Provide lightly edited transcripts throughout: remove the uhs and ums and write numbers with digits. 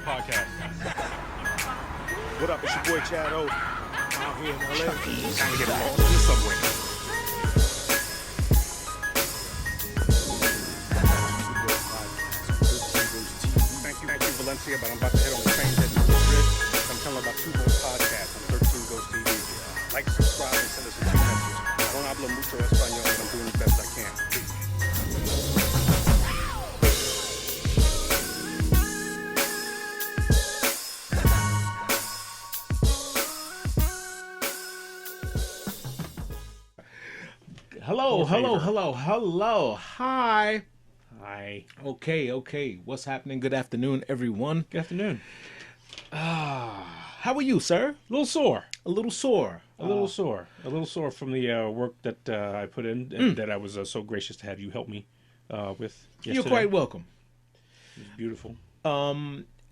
podcast. What up, it's your boy Chad O. Out here in LA. Trying to get lost in the subway. Thank you, Valencia, but I'm about to head on the train heading to Madrid. I'm telling about Two Boys Podcast on 13 Ghost TV. Like, subscribe, and send us a few messages. I don't hablo mucho español, but I'm doing the best I can. Peace. Hello. Hi. Hi. Okay. What's happening? Good afternoon, everyone. Good afternoon. How are you, sir? A little sore. A little sore. A little sore from the work that I put in, and that I was so gracious to have you help me with yesterday. You're quite welcome. It was beautiful.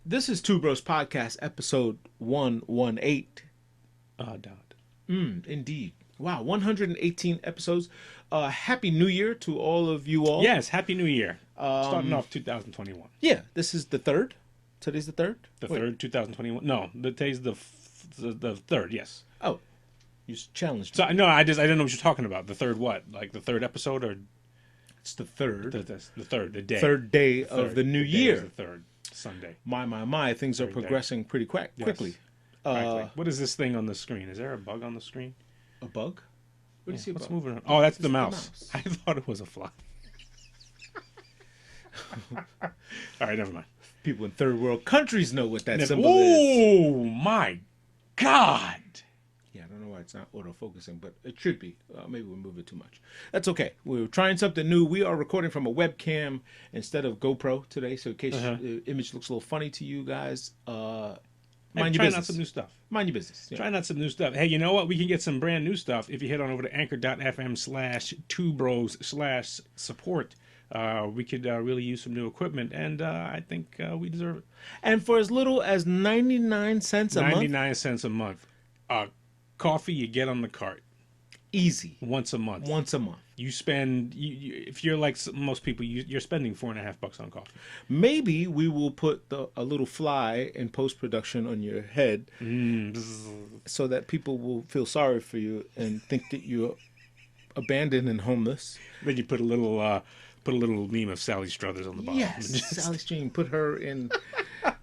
This is Two Bros Podcast, episode 118. Indeed. Wow, 118 episodes. Happy New Year to all of you all. Yes, Happy New Year. Starting off 2021. Yeah, this is the third. Today's the third? The third, 2021. No, today's the third, yes. Oh, you challenged So, me. no, I didn't know what you're talking about. The third what? Like the third episode or It's the third. the third, the day. Third day of the new The day year. is the third Sunday. My, things are Third day. progressing pretty quickly. Exactly. What is this thing on the screen? Is there a bug on the screen? A bug? What do you see What's about? moving on? Oh, that's It's the mouse. I thought it was a fly. All right, never mind. People in third world countries know what that symbol is. Oh my God! Yeah, I don't know why it's not autofocusing, but it should be. Maybe we'll move it too much. That's okay. We're trying something new. We are recording from a webcam instead of GoPro today, so in case the image looks a little funny to you guys, mind your Trying out business. some new stuff. Mind your business. Yeah. Trying out some new stuff. Hey, you know what? We can get some brand new stuff if you head on over to anchor.fm/twobros/support. We could really use some new equipment, and I think we deserve it. And for as little as 99 cents a month, 99 cents a month. Coffee you get on the cart easy. once a month. Once a month. You spend, if you're like most people, you're spending $4.50 on coffee. Maybe we will put a little fly in post-production on your head so that people will feel sorry for you and think that you're abandoned and homeless. Then you put a little meme of Sally Struthers on the bottom. Yes, Sally Stream, put her in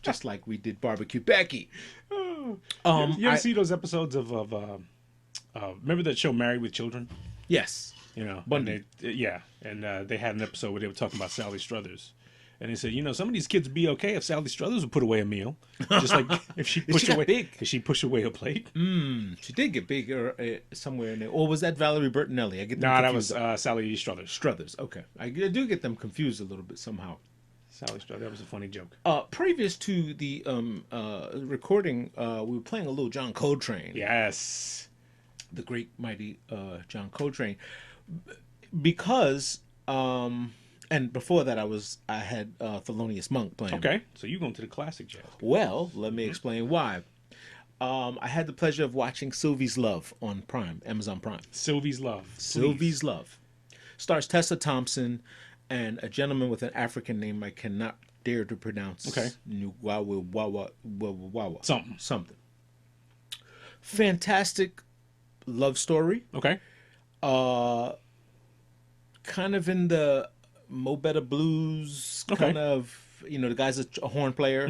just like we did Barbecue Becky. You ever see those episodes of remember that show Married with Children? Yes. You know, Bundy. And they had an episode where they were talking about Sally Struthers. And they said, some of these kids would be okay if Sally Struthers would put away a meal. Just like if she pushed away big. If she pushed away a plate. She did get bigger somewhere in there. Or was that Valerie Bertinelli? I get them No, that confused. was Sally Struthers. Struthers. Okay. I do get them confused a little bit somehow. Sally Struthers. That was a funny joke. Previous to the recording, we were playing a little John Coltrane. Yes. The great, mighty John Coltrane. Because, and before that I had Thelonious Monk playing. Okay. So you going to the classic jazz. Well, let me explain why. I had the pleasure of watching Sylvie's Love on Prime, Amazon Prime. Sylvie's Love. Sylvie's Love. Stars Tessa Thompson and a gentleman with an African name I cannot dare to pronounce. Okay. Something. Fantastic love story. Okay. Kind of in the Mo Better Blues Okay. kind of, the guy's a horn player.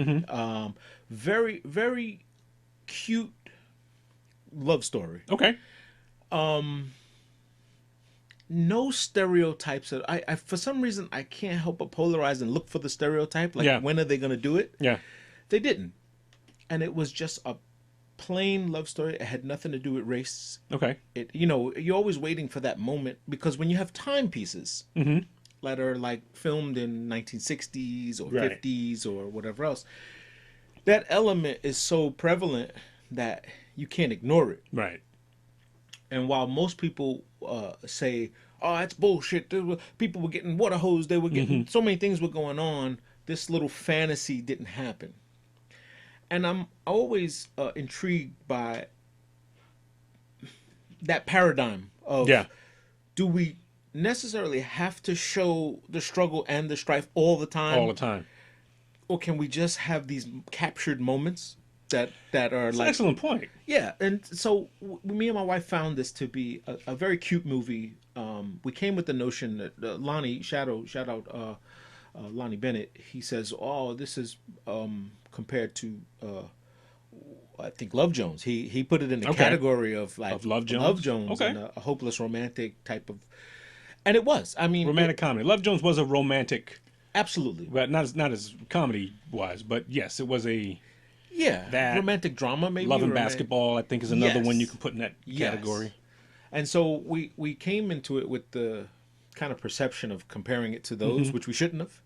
Very, very cute love story. Okay. No stereotypes. I for some reason I can't help but polarize and look for the stereotype. Like, when are they going to do it? Yeah. They didn't, and it was just a plain love story. It had nothing to do with race. Okay. You're always waiting for that moment, because when you have timepieces that are like filmed in 1960s or Right. 50s or whatever else, that element is so prevalent that you can't ignore it. Right. And while most people say, "Oh, that's bullshit," people were getting water hosed, they were getting so many things were going on. This little fantasy didn't happen, and I'm always intrigued by that paradigm of, do we necessarily have to show the struggle and the strife all the time? All the time. or can we just have these captured moments that are That's like an excellent point. yeah? And so me and my wife found this to be a very cute movie. We came with the notion that Lonnie shout out Lonnie Bennett. He says, "Oh, this is compared to." I think Love Jones. He put it in the category of like Of Love Jones? Love Jones, Okay. and a hopeless romantic type of, and it was. I mean, Romantic comedy. Love Jones was a romantic, absolutely, but not as comedy wise, but yes, it was a yeah, that romantic drama, maybe Love and romantic- Basketball. I think is another Yes. one you can put in that Yes. category. And so we came into it with the kind of perception of comparing it to those, which we shouldn't have,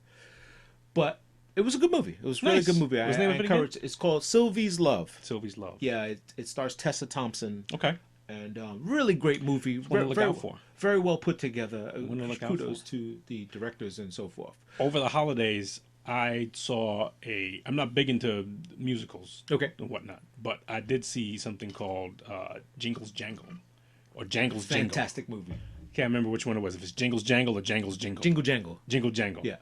but. It was a good movie. It was a really Nice. good movie. What's the name of it again? It's called Sylvie's Love. Sylvie's Love. Yeah, it stars Tessa Thompson. Okay. And really great movie. One to look out for. Very well put together. One to look out Kudos for. to the directors and so forth. Over the holidays, I saw I'm not big into musicals Okay. and whatnot, but I did see something called Jingles Jangle or Jangles Jingle. Fantastic movie. Can't remember which one it was. If it's Jingles Jangle or Jangles Jingle. Jingle Jangle. Jingle Jangle. Yeah.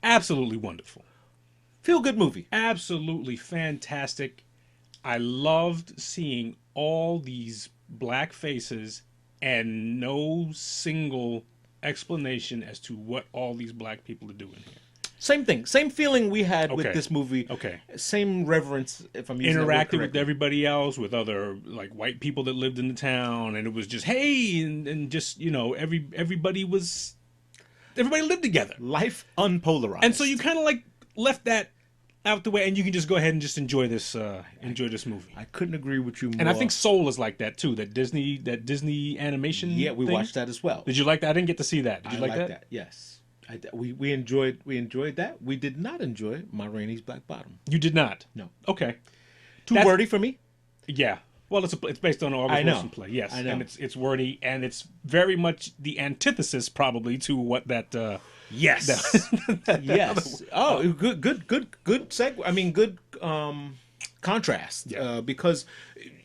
Absolutely wonderful. Feel good movie. Absolutely fantastic. I loved seeing all these black faces and no single explanation as to what all these black people are doing here. Same thing. Same feeling we had Okay. with this movie. Okay. Same reverence, if I'm using that word Interacted with correctly. everybody else, with other like white people that lived in the town, and it was just hey, and just everybody lived together, Life unpolarized. and so you kind of like left that out the way, and you can just go ahead and just enjoy this movie. I couldn't agree with you more. And I think Soul is like that too. That Disney animation. yeah, we thing. watched that as well. Did you like that? I didn't get to see that. Did you I like that? Yes. We enjoyed that. We did not enjoy Ma Rainey's Black Bottom. You did not. No. Okay. Too That's- wordy for me. Yeah. Well, it's based on an August I know. Wilson play. Yes. I know. And it's wordy, and it's very much the antithesis probably to what that. Yes. Yes. Oh, good segue. I mean, good contrast. Yeah. Because,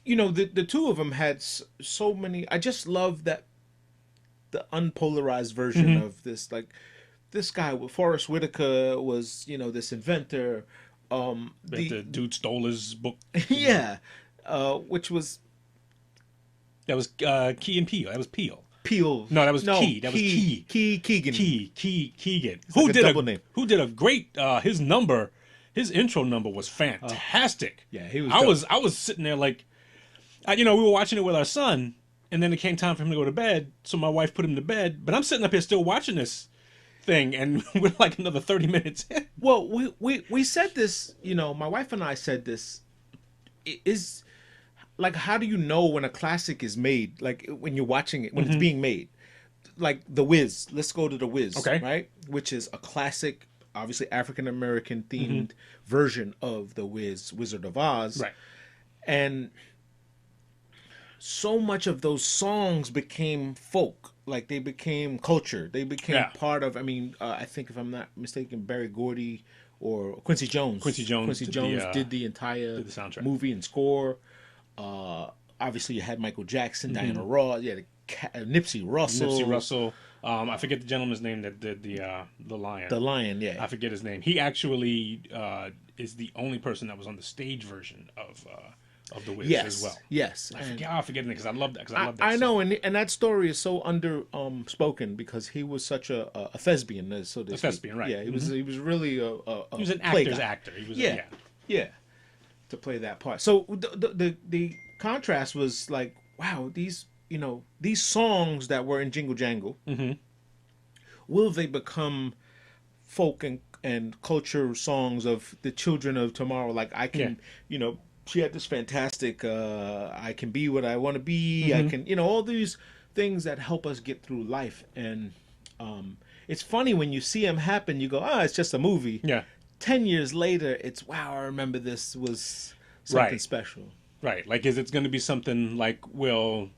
the two of them had so many. I just love that the unpolarized version of this. Like, this guy, Forrest Whitaker, was this inventor. The dude stole his book. Yeah, which was That was Key and Peele. That was Peele. Peel. No, that was Key. That was Key. Keegan. Keegan. like a double name. Who did a great his intro number was fantastic. Yeah, he was I was sitting there like we were watching it with our son, and then it came time for him to go to bed, so my wife put him to bed, but I'm sitting up here still watching this thing, and we're like another 30 minutes in. Well, we said this, my wife and I said this, is like, how do you know when a classic is made? Like, when you're watching it, when it's being made. Like, The Wiz. Let's go to The Wiz, Okay. right? Which is a classic, obviously African-American themed version of The Wiz, Wizard of Oz. Right. And so much of those songs became folk. Like, they became culture. They became part of, I think, if I'm not mistaken, Barry Gordy or Quincy Jones. Quincy Jones did the entire did the soundtrack. movie and score. Obviously, you had Michael Jackson, Diana Ross, Nipsey Russell. Nipsey Russell. I forget the gentleman's name that did the Lion. The Lion, yeah. I forget his name. He actually is the only person that was on the stage version of The Wiz as well. Yes. I forget it because I love that. I know, and that story is so under spoken because he was such a thespian, so to speak. thespian, right. Yeah, he was really he was an play actor's guy. actor. He was Yeah, to play that part. So the contrast was like, wow, these songs that were in Jingle Jangle, will they become folk and culture songs of the children of tomorrow? Like, I can, she had this fantastic, I can be what I want to be. I can, all these things that help us get through life. And it's funny when you see them happen, you go, it's just a movie. Yeah. 10 years later, it's, wow, I remember this was something Right. special. Right. Like, is it going to be something like, when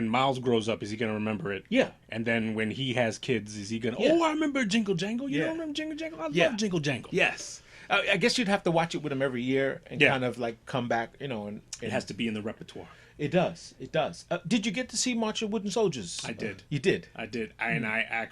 Miles grows up, is he going to remember it? Yeah. And then when he has kids, is he going to, Yeah. I remember Jingle Jangle? You Yeah. don't remember Jingle Jangle? I Yeah. love Jingle Jangle. Yes. I guess you'd have to watch it with him every year and Yeah. kind of like come back, and It has to be in the repertoire. It does. It does. Did you get to see March of Wooden Soldiers? I did. You did. I did, and I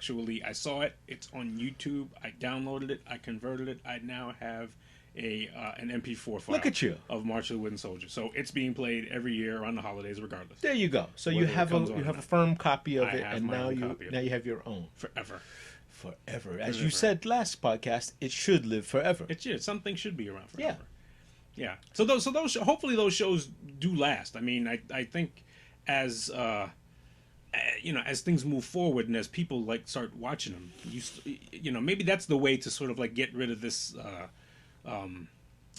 saw it. It's on YouTube. I downloaded it. I converted it. I now have an MP4 file. Look at you. Of March of the Wooden Soldier. So it's being played every year around the holidays, regardless. There you go. So you Whether it have comes a on or not. firm copy of I it, have and my now own copy of it. you have your own Forever. forever. As you said last podcast, it should live forever. It should. Something should be around forever. Yeah. Yeah. So those hopefully those shows do last. I mean, I think as as things move forward and as people like start watching them, maybe that's the way to sort of like get rid of this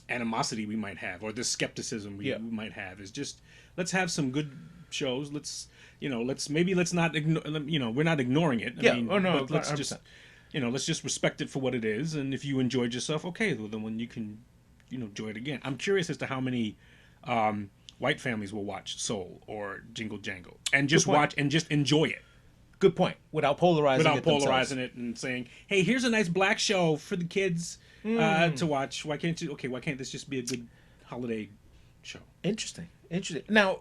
animosity we might have, or this skepticism we might have, is just let's have some good shows. Let's not ignore, we're not ignoring it. I mean, but let's 100%. just let's just respect it for what it is. And if you enjoyed yourself, okay, well, then when you can enjoy it again. I'm curious as to how many white families will watch Soul or Jingle Jangle and just watch and just enjoy it. Good point. Without polarizing it and saying, "Hey, here's a nice black show for the kids to watch. Why can't this just be a good holiday show?" Interesting. Now,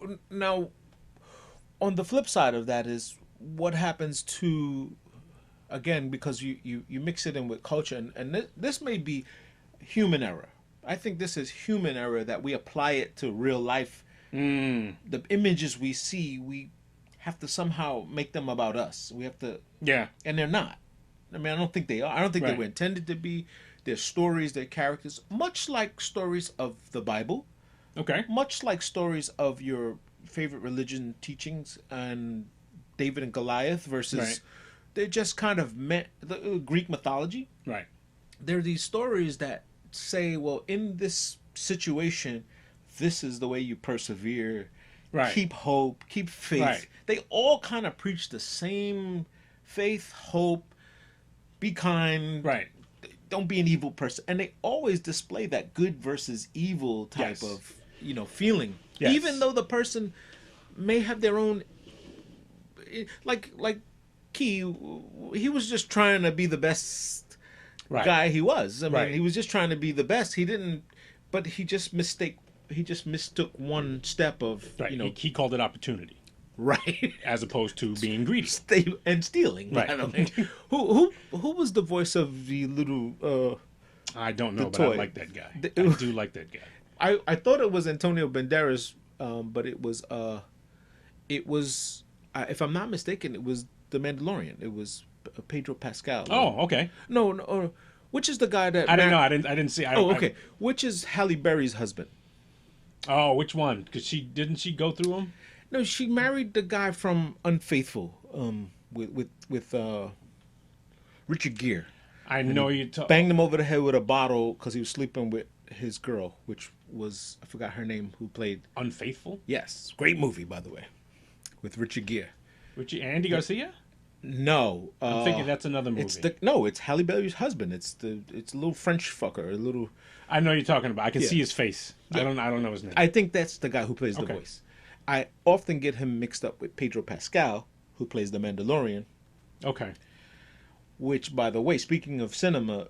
on the flip side of that is what happens to, again, because you mix it in with culture, and this may be human error. I think this is human error that we apply it to real life. The images we see, we have to somehow make them about us. We have to, and they're not. I mean, I don't think they are. I don't think they were intended to be. They're stories, they're characters, much like stories of the Bible. Okay. Much like stories of your favorite religion teachings and David and Goliath versus, they're just kind of the Greek mythology. Right. They're these stories that say, well, in this situation, this is the way you persevere. Right. Keep hope, keep faith. Right. They all kind of preach the same faith, hope, be kind. Right. Don't be an evil person. And they always display that good versus evil type of, feeling. Yes. Even though the person may have their own, like Key, he was just trying to be the best guy he was. I mean, he was just trying to be the best. He didn't, but he just mistook one step of, he called it opportunity. Right. As opposed to being greedy. And stealing. Right. Who was the voice of the little I don't know, but toy. I like that guy. I do like that guy. I thought it was Antonio Banderas, but it was if I'm not mistaken, it was the Mandalorian. It was Pedro Pascal. Oh, okay. No, which is the guy that I don't know. I didn't see. Okay. Which is Halle Berry's husband? Oh, which one? Because didn't she go through him? No, she married the guy from Unfaithful, with Richard Gere. I know you banged him over the head with a bottle because he was sleeping with his girl, which was, I forgot her name, who played Unfaithful. Yes, great movie, by the way, with Richard Gere. Andy Garcia? No, I'm thinking that's another movie. It's Halle Berry's husband. It's a little French fucker, a little. I know you're talking about. I can see his face. Yeah. I don't know his name. I think that's the guy who plays the voice. I often get him mixed up with Pedro Pascal, who plays the Mandalorian. Okay. Which, by the way, speaking of cinema,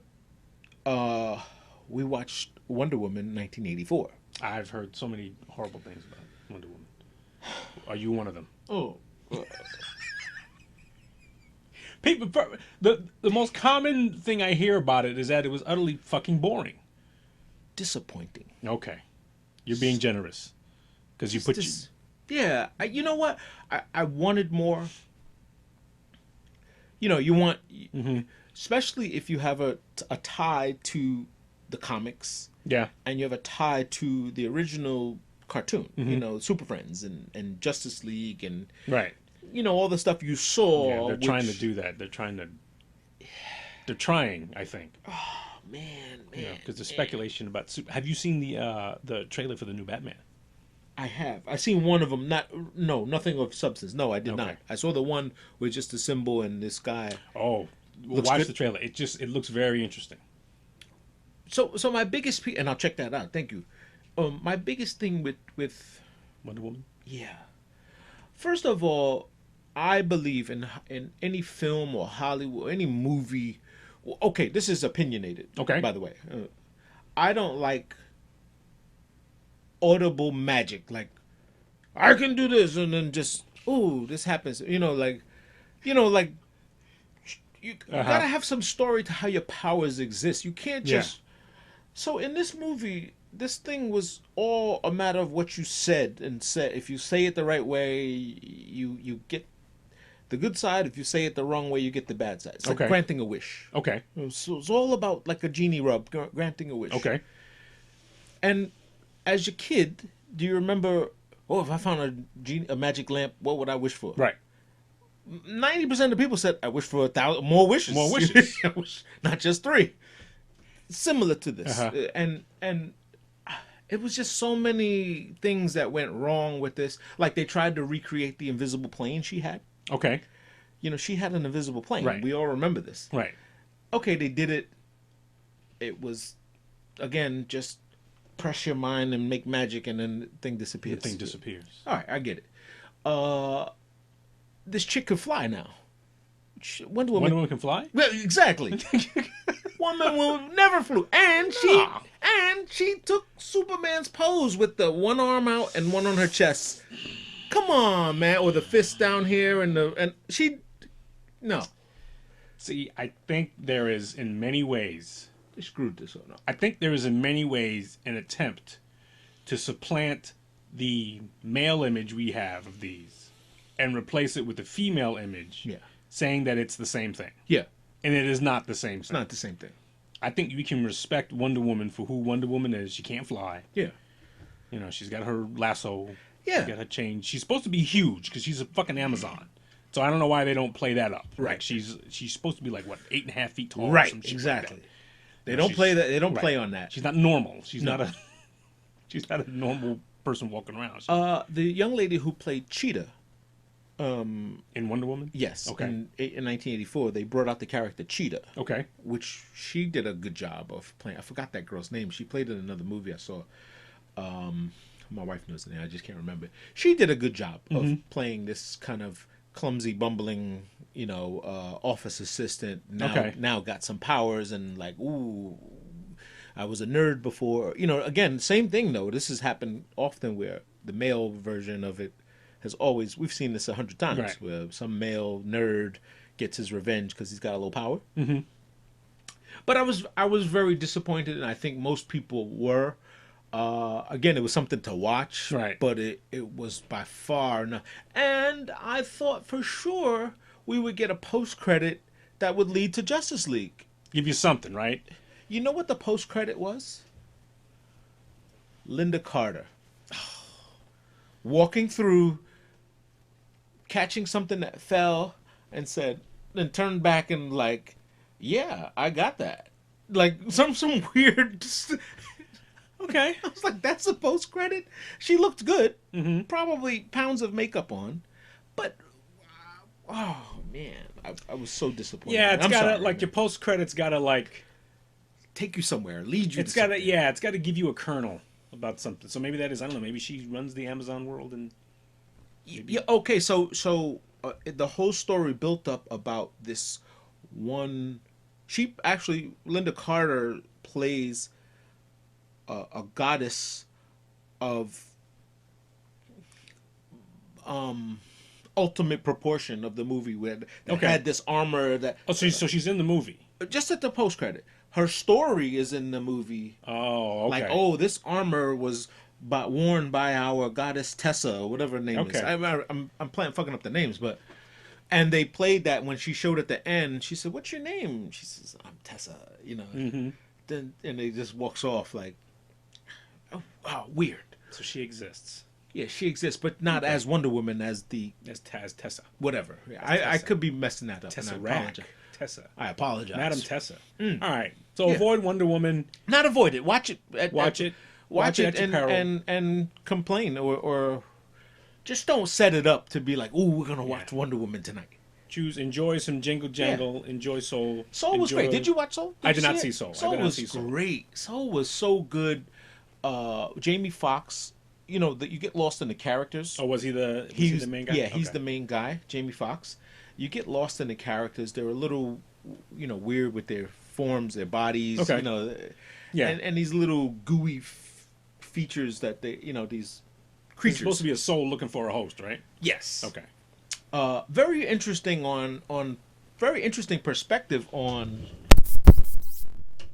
we watched Wonder Woman 1984. I've heard so many horrible things about Wonder Woman. Are you one of them? Oh. People, the most common thing I hear about it is that it was utterly fucking boring. Disappointing. Okay. You're being generous. Because you put... Yeah. You know what? I wanted more. You want... Especially if you have a tie to the comics. Yeah. And you have a tie to the original cartoon. Super Friends and Justice League and... Right. All the stuff you saw. Yeah, they're trying to do that. They're trying, I think. Oh, man. Because the speculation about... Have you seen the trailer for the new Batman? I have. I've seen one of them. Nothing of substance. No, I did not. I saw the one with just a symbol and this guy. Oh, watch the trailer. It looks very interesting. So my biggest and I'll check that out. Thank you. My biggest thing with Wonder Woman. Yeah. First of all, I believe in any film or Hollywood, any movie. Okay, this is opinionated. Okay. By the way, I don't like audible magic, like I can do this, and then just, ooh, this happens. Like you gotta have some story to how your powers exist. You can't just. So in this movie, this thing was all a matter of what you said and said. If you say it the right way, you get the good side. If you say it the wrong way, you get the bad side. It's like granting a wish. Okay. So it's all about like a genie rub, granting a wish. Okay. And as your kid, do you remember? Oh, if I found a magic lamp, what would I wish for? Right. 90% of people said, I wish for 1,000 more wishes. More wishes. Not just 3. Similar to this. And it was just so many things that went wrong with this. Like they tried to recreate the invisible plane she had. Okay. She had an invisible plane. Right. We all remember this. Right. Okay, they did it. It was, again, just press your mind and make magic and then the thing disappears. The thing disappears. All right, I get it. This chick could fly now. Wonder Woman can fly? Well, exactly. Woman never flew, and she took Superman's pose with the one arm out and one on her chest. Come on, man, or the fist down here and she, no. See, I think there is in many ways. They screwed this one up. I think there is in many ways an attempt to supplant the male image we have of these and replace it with the female image. Yeah. Saying that it's the same thing. Yeah. And it is not the same thing. It's not the same thing. I think we can respect Wonder Woman for who Wonder Woman is. She can't fly. Yeah. She's got her lasso. Yeah. She's got her chain. She's supposed to be huge because she's a fucking Amazon. So I don't know why they don't play that up. Right. Like she's supposed to be like, what, 8.5 feet tall? Right. Or some shit Exactly. Like that. They don't play that. They don't right. play on that. She's not normal. She's No. not a. She's not a normal person walking around. The young lady who played Cheetah. In Wonder Woman? Yes. Okay. In 1984, they brought out the character Cheetah. Okay. Which she did a good job of playing. I forgot that girl's name. She played in another movie I saw. My wife knows the name. I just can't remember. She did a good job of playing this kind of clumsy, bumbling, office assistant. Now got some powers and like, ooh, I was a nerd before. Again, same thing though. This has happened often where the male version of it has always, we've seen this 100 times, right. where some male nerd gets his revenge because he's got a little power. Mm-hmm. But I was very disappointed, and I think most people were. Again, it was something to watch, right? But it was by far not. And I thought for sure we would get a post credit that would lead to Justice League. Give you something, right? You know what the post credit was? Linda Carter walking through, catching something that fell, and then turned back and like, yeah, I got that. Like some weird. Okay. I was like, that's a post credit. She looked good. Mm-hmm. Probably pounds of makeup on, but oh man, I was so disappointed. Yeah, it's gotta sorry, your post credits gotta take you somewhere, lead you. It's gotta it's gotta give you a kernel about something. So maybe that is, I don't know. Maybe she runs the Amazon world and. Yeah. Okay. So the whole story built up about this one. She actually, Linda Carter plays a goddess of ultimate proportion of the movie, where that had this armor that. Oh, so she's in the movie. Just at the post credit, her story is in the movie. Oh, okay. Like, this armor was worn by our goddess Tessa, or whatever her name is. I'm fucking up the names, but. And they played that when she showed at the end. She said, "What's your name?" She says, "I'm Tessa." Mm-hmm. Then and they just walks off like, oh, wow, weird. So she exists. Yeah, she exists, but not as Wonder Woman, as Tessa. Whatever. I could be messing that up. Tessa and I apologize. Tessa. I apologize, Madam Tessa. All right. So avoid Wonder Woman. Not avoid it. Watch it. Watch it at your peril. and complain or. Just don't set it up to be like, "Ooh, we're gonna watch Wonder Woman tonight." Enjoy some Jingle Jangle. Yeah. Enjoy Soul. Soul was great. Did you watch Soul? I did not see Soul. Soul was great. Soul was so good. Jamie Foxx. That you get lost in the characters. Oh, was he the main guy? Yeah, he's the main guy. Jamie Foxx. You get lost in the characters. They're a little, weird with their forms, their bodies. Okay. Yeah. And these little gooey features that they, these creatures. It's supposed to be a soul looking for a host, right? Yes. Okay. Very interesting on very interesting perspective on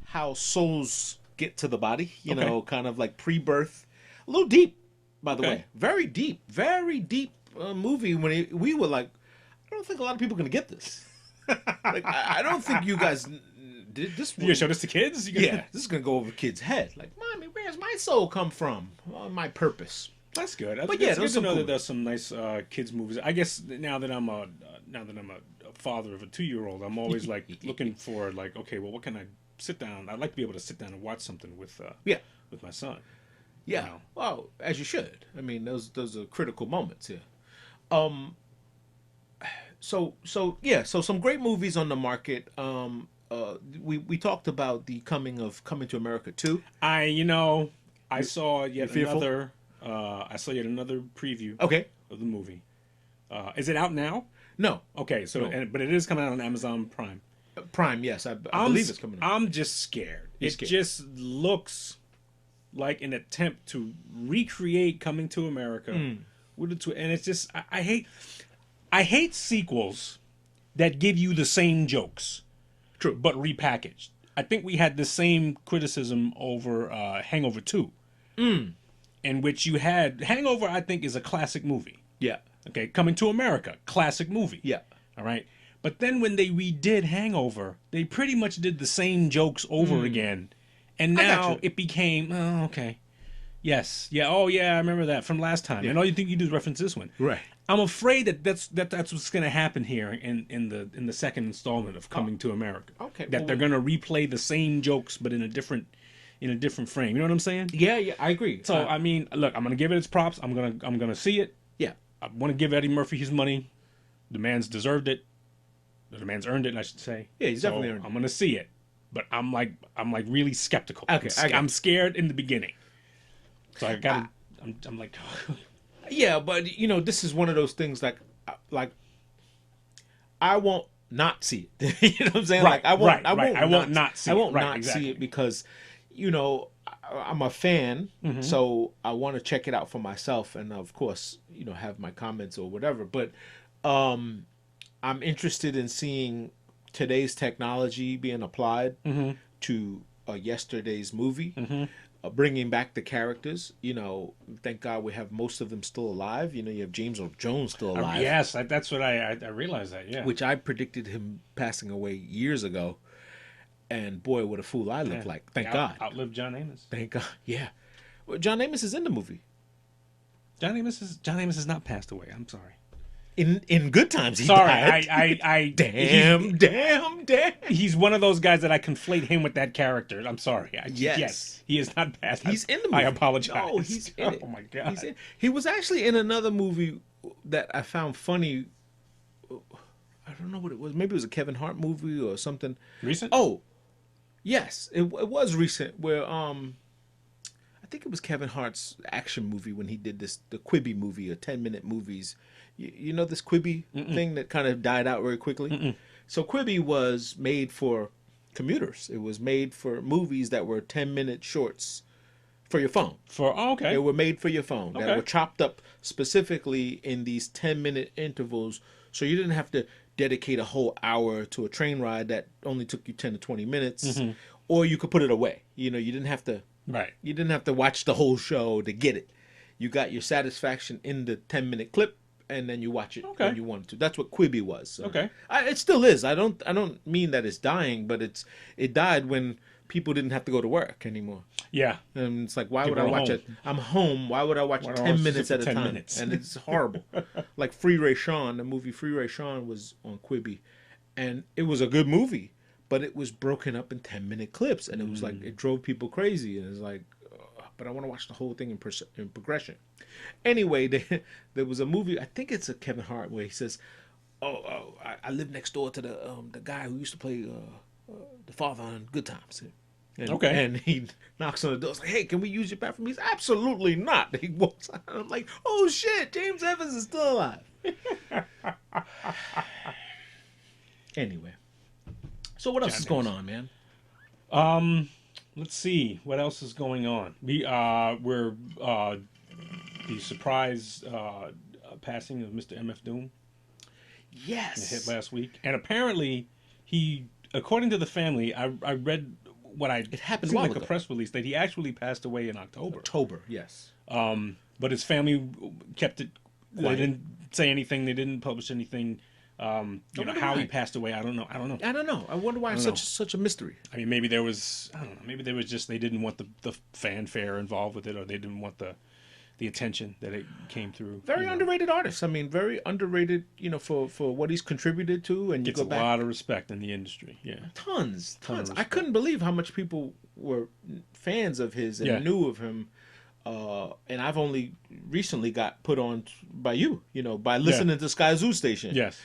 how souls get to the body. You Okay. know, kind of like pre-birth. A little deep, by the Okay. way. Very deep movie. When we were like, I don't think a lot of people are gonna get this. Like, I don't think you guys did this. You gonna show this to kids? Yeah, this is gonna go over kids' head. Like, mommy, where's my soul come from? My purpose. That's good. That's, But yeah, it's those good to are know cool. that there's some nice kids movies. I guess now that I'm a father of a 2-year-old, I'm always like looking for like, okay, well, what can I sit down? I'd like to be able to sit down and watch something with with my son. Yeah. Wow. Well, as you should. I mean, those are critical moments here. So some great movies on the market. We talked about the coming to America 2. I saw yet fearful? another. I saw yet another preview Okay. of the movie. Is it out now? No. Okay, so No. but it is coming out on Amazon Prime. Prime, yes. I believe it's coming out. I'm just scared. You're It scared. just looks like an attempt to recreate Coming to America with and it's just I hate sequels that give you the same jokes, True. but repackaged. I think we had the same criticism over Hangover 2, in which you had Hangover. I think is a classic movie. Yeah. Okay, Coming to America, classic movie. Yeah. All right. But then when they redid Hangover, they pretty much did the same jokes over again. And I got now you. it became, oh, okay. Yes. Yeah. Oh, yeah. I remember that from last time. And all you think you do is reference this one. Right. I'm afraid that's what's going to happen here in the second installment of Coming to America. Okay, That well, they're going to replay the same jokes, but in a different frame. You know what I'm saying? Yeah, I agree. So I mean, look, I'm going to give it its props. I'm gonna see it. Yeah. I want to give Eddie Murphy his money. The man's deserved it. The man's earned it, I should say. Yeah, he's definitely earned it. I'm gonna see it, but I'm like really skeptical. Okay, I'm scared in the beginning. So I gotta. I'm like, Yeah, but this is one of those things like I won't not see it. You know what I'm saying? Right, Like I won't. right, I won't right. I won't not see I it. won't Right, not exactly. see it because, I'm a fan, so I want to check it out for myself, and of course, have my comments or whatever. But I'm interested in seeing today's technology being applied to yesterday's movie. Bringing back the characters, thank God we have most of them still alive. You have James Earl Jones still alive. yes, that's what I realized that. Yeah. Which I predicted him passing away years ago. And boy, what a fool I look like. Thank God. Outlived John Amos. Thank God. Yeah. Well, John Amos is in the movie. John Amos has not passed away. I'm sorry. In good times, he Sorry, died. I Damn. He's one of those guys that I conflate him with that character. I'm sorry. Yes. He is not passed. He's in the movie. I apologize. No, he's in it. Oh my God. He was actually in another movie that I found funny. I don't know what it was. Maybe it was a Kevin Hart movie or something. Recent? Oh, yes, it was recent. Where I think it was Kevin Hart's action movie when he did the Quibi movie or 10-minute movies. You know this Quibi thing that kind of died out very quickly. So Quibi was made for commuters. It was made for movies that were 10-minute shorts for your phone. Okay. They were made for your phone. That Okay. were chopped up specifically in these 10-minute intervals, so you didn't have to dedicate a whole hour to a train ride that only took you 10 to 20 minutes, or you could put it away. You didn't have to. Right. You didn't have to watch the whole show to get it. You got your satisfaction in the 10-minute clip, and then you watch it when you wanted to. That's what Quibi was. So. Okay. It still is. I don't mean that it's dying, but it died when people didn't have to go to work anymore. Yeah. And it's like, why would People I are watch home. it? I'm home. Why would I watch Why do I 10 watch minutes it at for a 10 time? minutes? And it's horrible. Like Free Ray Sean, the movie Free Ray Sean was on Quibi. And it was a good movie, but it was broken up in 10-minute clips. And it was like, it drove people crazy. And it's like, but I want to watch the whole thing in progression. Anyway, there was a movie, I think it's a Kevin Hart, where he says, I live next door to the guy who used to play the father on Good Times. And he knocks on the door. It's like, hey, can we use your bathroom? He's absolutely not. He walks out. I'm like, oh shit, James Evans is still alive. Anyway, so what else is going on, man? Let's see what else is going on. We're the surprise passing of Mr. MF Doom. Yes. It hit last week, and apparently he, according to the family, I read what It happened seemed a while like ago. a press release that he actually passed away in October. October, yes. But his family kept it. They Quiet. didn't say anything. They didn't publish anything. You know how he passed away. I don't know. I don't know. I wonder why it's such a mystery. I mean, maybe there was. I don't know. Maybe there was just they didn't want the fanfare involved with it, or they didn't want the attention that it came through. Very underrated artist. I mean, very underrated. For what he's contributed to, and Gets you a go back lot of respect in the industry. Yeah. tons. Ton of I respect. couldn't believe how much people were fans of his and Yeah. knew of him. And I've only recently got put on by you. By listening to Sky Zoo Station. Yes.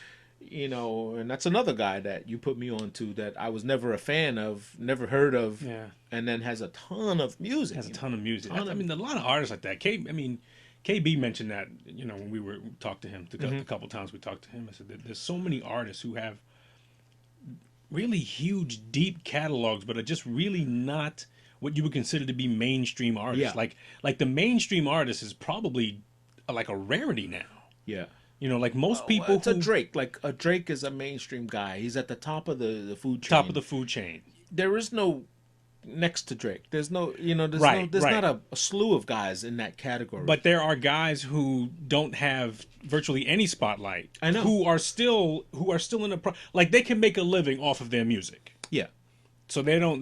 And that's another guy that you put me on to that I was never a fan of, never heard of, Yeah. and then has a ton of music. Has a ton of music. Ton I of- mean, a lot of artists like that. KB mentioned that, when we talked to him, Mm-hmm. a couple times we talked to him. I said that there's so many artists who have really huge, deep catalogs, but are just really not what you would consider to be mainstream artists. Yeah. Like the mainstream artist is probably like a rarity now. Yeah. Like most people It's a Drake. Like a Drake is a mainstream guy. He's at the top of the food chain. top of the food chain. There is no next to Drake. There's no, Right, there's right. not a slew of guys in that category. But there are guys who don't have virtually any spotlight. I know. Who are still in a like they can make a living off of their music. yeah, So they don't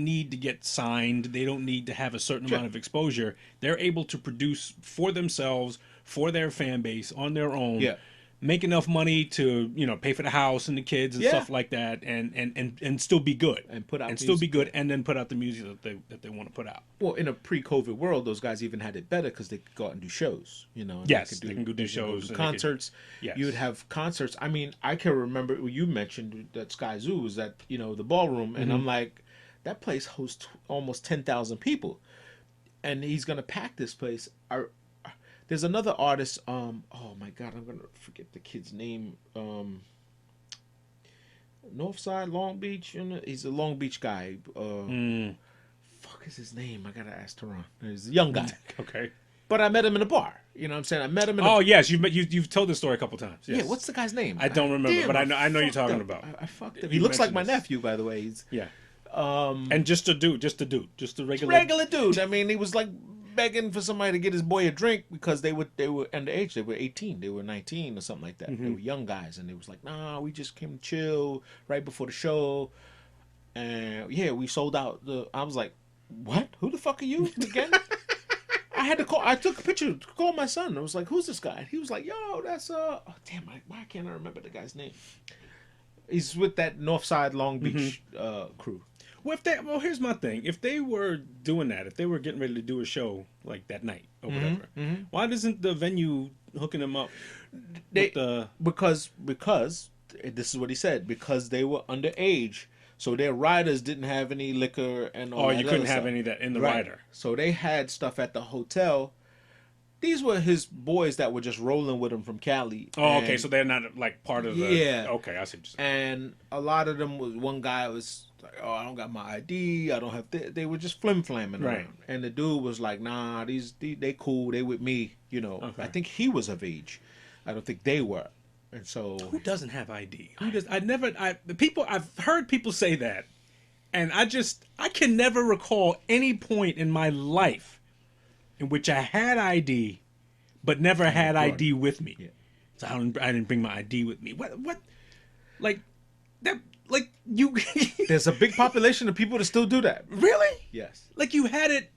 need to get signed. They don't need to have a certain Sure. amount of exposure. They're able to produce for themselves, for their fan base, on their own. Yeah. Make enough money to pay for the house and the kids and Yeah. stuff like that, and still be good And put out still be music. good, and then put out the music that they want to put out. well, in a pre-COVID world, those guys even had it better because they could go out and do shows. And Yes, they can go do they shows, do and they could- concerts. Yes. You would have concerts. I mean, I can remember you mentioned that Sky Zoo was at the ballroom, and Mm-hmm. I'm like, that place hosts almost 10,000 people, and he's gonna pack this place. There's another artist. Oh my God, I'm gonna forget the kid's name. Northside, Long Beach. He's a Long Beach guy. Fuck is his name? I gotta ask Teron. He's a young guy, Okay. but I met him in a bar. You know what I'm saying? I met him in. Oh yes, you've told this story a couple times. Yes. Yeah, what's the guy's name? I don't remember, Damn, but I know you're fucked talking up. about. I fucked up. You He looks like mentioned my this. nephew, by the way. He's Yeah. And just a dude, just a regular. regular dude. I mean, he was like begging for somebody to get his boy a drink because they were underage. They were 18. They were 19 or something like that. They were young guys, and they was like, nah, we just came to chill right before the show, and yeah, we sold out. I was like, what? Who the fuck are you again? I had to call. I took a picture to call my son. I was like, "Who's this guy?" He was like, "Yo, that's oh, damn! Why can't I remember the guy's name?" He's with that Northside Long Beach crew. Well, here's my thing. If they were doing that, if they were getting ready to do a show like that night or whatever, why doesn't the venue hooking them up with the? Because this is what he said. Because they were underage, so their riders didn't have any liquor and all. Oh, that you couldn't other have stuff. any of that in the Right. rider. So they had stuff at the hotel. These were his boys that were just rolling with him from Cali. Oh, okay. And- So they're not like part of the. Yeah. Okay, I see what you're saying. and a lot of them was one guy was like, "Oh, I don't got my ID. I don't have." They were just flim flamming Right. around, and the dude was like, "Nah, they cool. They with me." Okay. I think he was of age. I don't think they were, and so Who doesn't have ID? Who does? I've heard people say that, and I can never recall any point in my life in which I had ID, but never had ID with me. Yeah. So I didn't bring my ID with me. What, like that, like you, there's a big population of people that still do that. really? Yes. Like you had it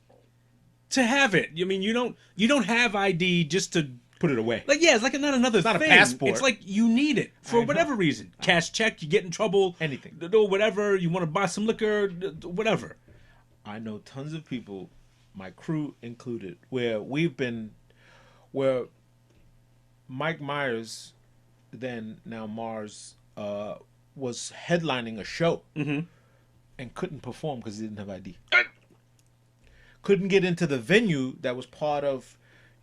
to have it. I mean, you don't have ID just to. Put it away. Like yeah, it's like not another not a thing. passport. It's like you need it for I know. whatever reason. Cash check, you get in trouble. Anything. Or whatever. You want to buy some liquor, whatever. I know tons of people, my crew included, where Mike Myers, then now Mars, was headlining a show and couldn't perform because he didn't have ID. Couldn't get into the venue that was part of,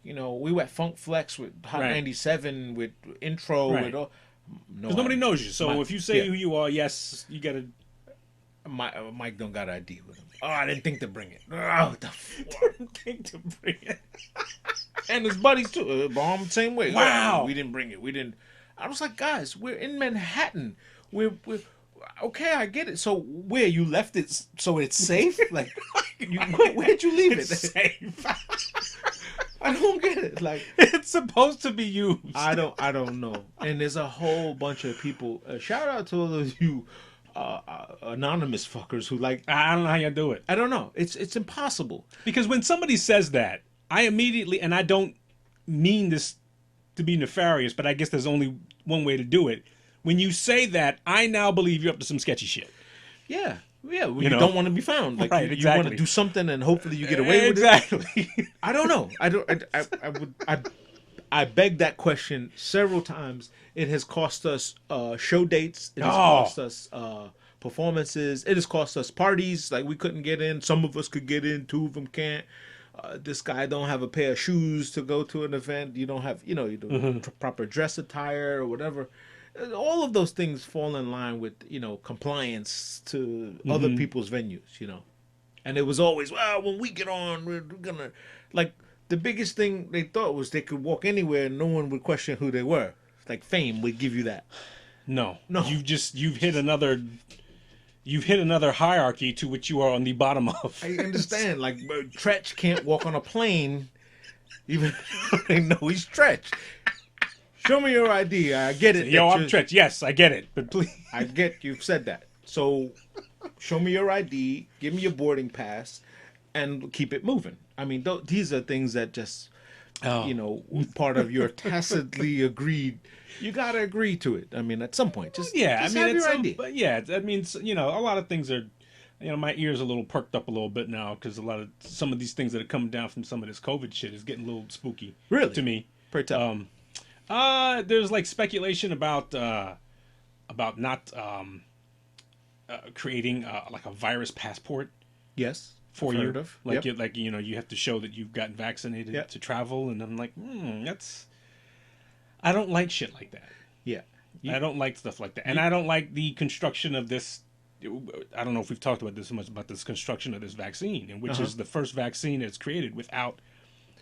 we were at Funk Flex with Hot Right. 97 with intro Right. with all. No, Because nobody knows you. So My- if you say yeah. who you are, yes, you got to. Mike don't got ID with him. Oh, I didn't think to bring it. Oh, what the fuck? Didn't think to bring it. And his buddies too. Bomb same way. Wow. We didn't bring it. We didn't. I was like, guys, we're in Manhattan. We're okay. I get it. So where you left it so it's safe? Like, where'd you leave It's it? safe. I don't get it. Like, It's supposed to be used. I don't know. And there's a whole bunch of people. Shout out to all of you anonymous fuckers who like. I don't know how you do it. I don't know. It's impossible. Because when somebody says that, I immediately, and I don't mean this to be nefarious, but I guess there's only one way to do it. When you say that, I now believe you're up to some sketchy shit. Yeah. Yeah, You know? don't want to be found. Like, Right, you want exactly. to do something and hopefully you get away with it. Exactly. I don't know. I begged that question several times. It has cost us show dates. It has cost us performances. It has cost us parties. Like, we couldn't get in. Some of us could get in. Two of them can't. This guy don't have a pair of shoes to go to an event. You don't have, you don't proper dress attire or whatever. All of those things fall in line with, compliance to other people's venues, And it was always, well, when we get on, we're gonna, like, the biggest thing they thought was they could walk anywhere and no one would question who they were. Like, fame would give you that. No. No. You've hit another hierarchy to which you are on the bottom of. I understand. Like, Tretch can't walk on a plane, even though they know he's Tretch. Show me your ID. I get it. Yo, I'm Tretch. Yes, I get it. But please. I get you've said that. So, show me your ID, give me your boarding pass, and keep it moving. I mean, these are things that just, part of your tacitly agreed. You gotta agree to it. I mean, at some point, just have your ID. But yeah, that means a lot of things are, my ears are a little perked up a little bit now because some of these things that are coming down from some of this COVID shit is getting a little spooky. Really? To me. Pray tell. There's like speculation about not creating like a virus passport Yes. for I've you. heard of. Like Yep. you have to show that you've gotten vaccinated Yep. to travel, and I'm like, I don't like shit like that. Yeah. I don't like stuff like that, and I don't like the construction of this. I don't know if we've talked about this much about this construction of this vaccine, and which is the first vaccine that's created without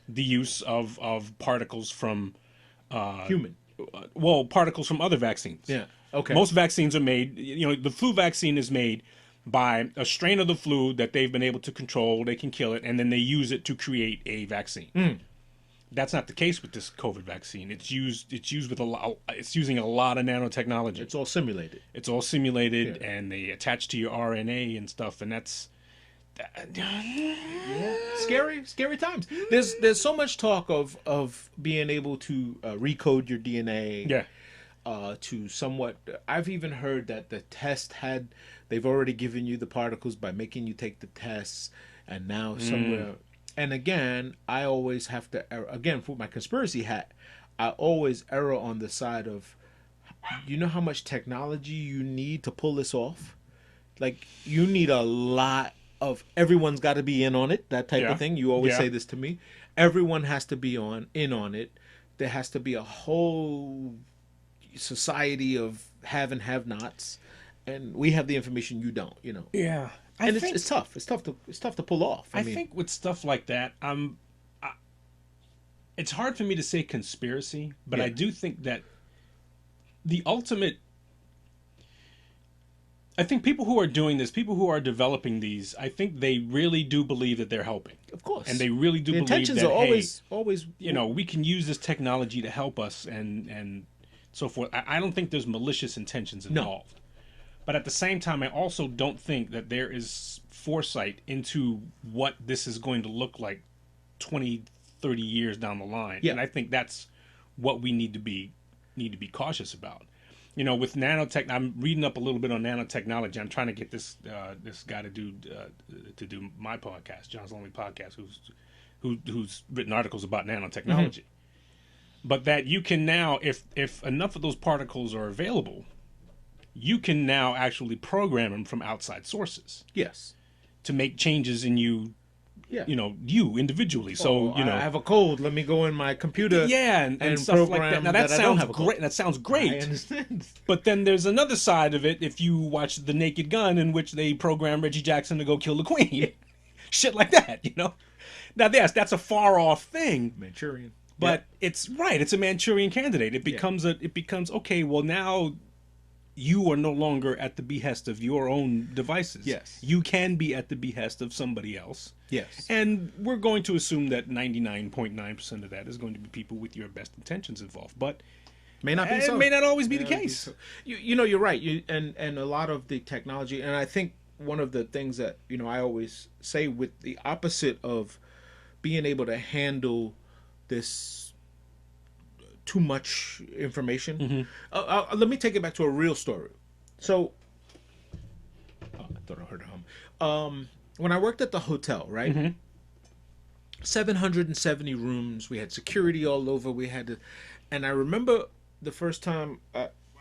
the use of particles from Human. Particles from other vaccines. Yeah. Okay. Most vaccines are made. The flu vaccine is made by a strain of the flu that they've been able to control. They can kill it, and then they use it to create a vaccine. That's not the case with this COVID vaccine. It's used with it's using a lot of nanotechnology. It's all simulated. It's all simulated, and they attach to your RNA and stuff, and that's Scary times. There's so much talk of being able to recode your DNA. Yeah. To somewhat, I've even heard that the test they've already given you the particles by making you take the tests, and now somewhere. And again, I always have to again for my conspiracy hat. I always err on the side of, how much technology you need to pull this off. Like, you need a lot of, everyone's got to be in on it. That type of thing. You always say this to me. Everyone has to be in on it. There has to be a whole society of have and have nots, and we have the information you don't. Yeah. And it's tough. It's tough to pull off. I think with stuff like that, it's hard for me to say conspiracy, but I do think that the ultimate. I think people who are doing this, people who are developing these, I think they really do believe that they're helping. Of course. And they really do believe intentions that, are always. we can use this technology to help us and so forth. I don't think there's malicious intentions involved. But at the same time, I also don't think that there is foresight into what this is going to look like 20, 30 years down the line. Yeah. And I think that's what we need to be cautious about. With nanotech, I'm reading up a little bit on nanotechnology. I'm trying to get this guy to do my podcast, John's Lonely Podcast, who's written articles about nanotechnology. But that you can now, if enough of those particles are available, you can now actually program them from outside sources. Yes. To make changes in you Yeah. you individually. So I have a cold. Let me go in my computer. Yeah, and stuff like that. Now that I don't sounds have a cold. great. That sounds great. I understand. But then there's another side of it. If you watch The Naked Gun, in which they program Reggie Jackson to go kill the Queen, shit like that. Now that's a far off thing. Manchurian. But it's right. It's a Manchurian candidate. It becomes okay. Well, now you are no longer at the behest of your own devices. Yes. You can be at the behest of somebody else. Yes. And we're going to assume that 99.9% of that is going to be people with your best intentions involved. But may not be it so. may not always be the case. So. You're right. And a lot of the technology, and I think one of the things that I always say, with the opposite of being able to handle this too much information. Let me take it back to a real story. So, I thought I heard a hum. When I worked at the hotel, right? 770 rooms. We had security all over. And I remember the first time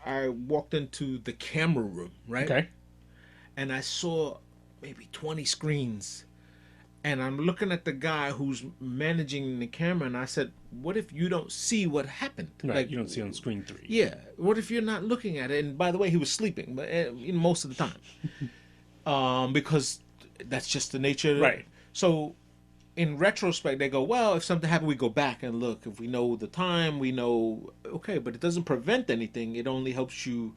I walked into the camera room, right? Okay. And I saw maybe 20 screens. And I'm looking at the guy who's managing the camera, and I said, what if you don't see what happened? Right, Like, you don't see on screen 3. Yeah. What if you're not looking at it? And by the way, he was sleeping, but most of the time. Because that's just the nature. Right. So in retrospect, they go, well, if something happened, we go back and look. If we know the time, we know, okay, but it doesn't prevent anything. It only helps you,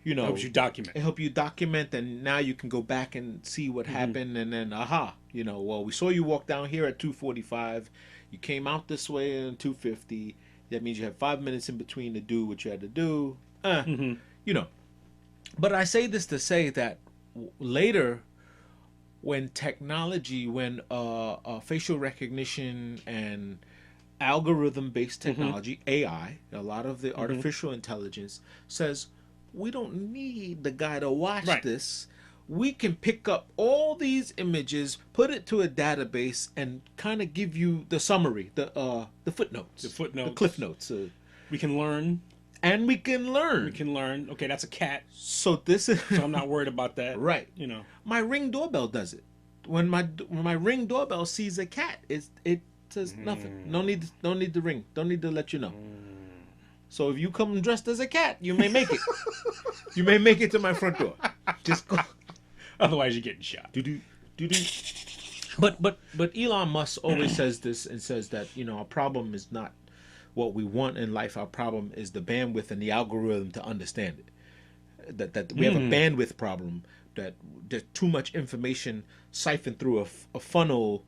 Helps you document. It helps you document, and now you can go back and see what happened, and then, well, we saw you walk down here at 2:45. You came out this way at 2:50. That means you have 5 minutes in between to do what you had to do. But I say this to say that later, when technology, when facial recognition and algorithm-based technology, AI, a lot of the artificial intelligence says, we don't need the guy to watch this. We can pick up all these images, put it to a database, and kind of give you the summary, the footnotes, the cliff notes. We can learn. And we can learn. We can learn. Okay, that's a cat. So this is. So I'm not worried about that. Right. My Ring doorbell does it. When my Ring doorbell sees a cat, it says nothing. No need to ring. Don't need to let you know. So if you come dressed as a cat, you may make it. You may make it to my front door. Just go. Otherwise, you're getting shot. But Elon Musk always says this, and says that our problem is not what we want in life. Our problem is the bandwidth and the algorithm to understand it. That we have a bandwidth problem. That there's too much information siphoned through a funnel,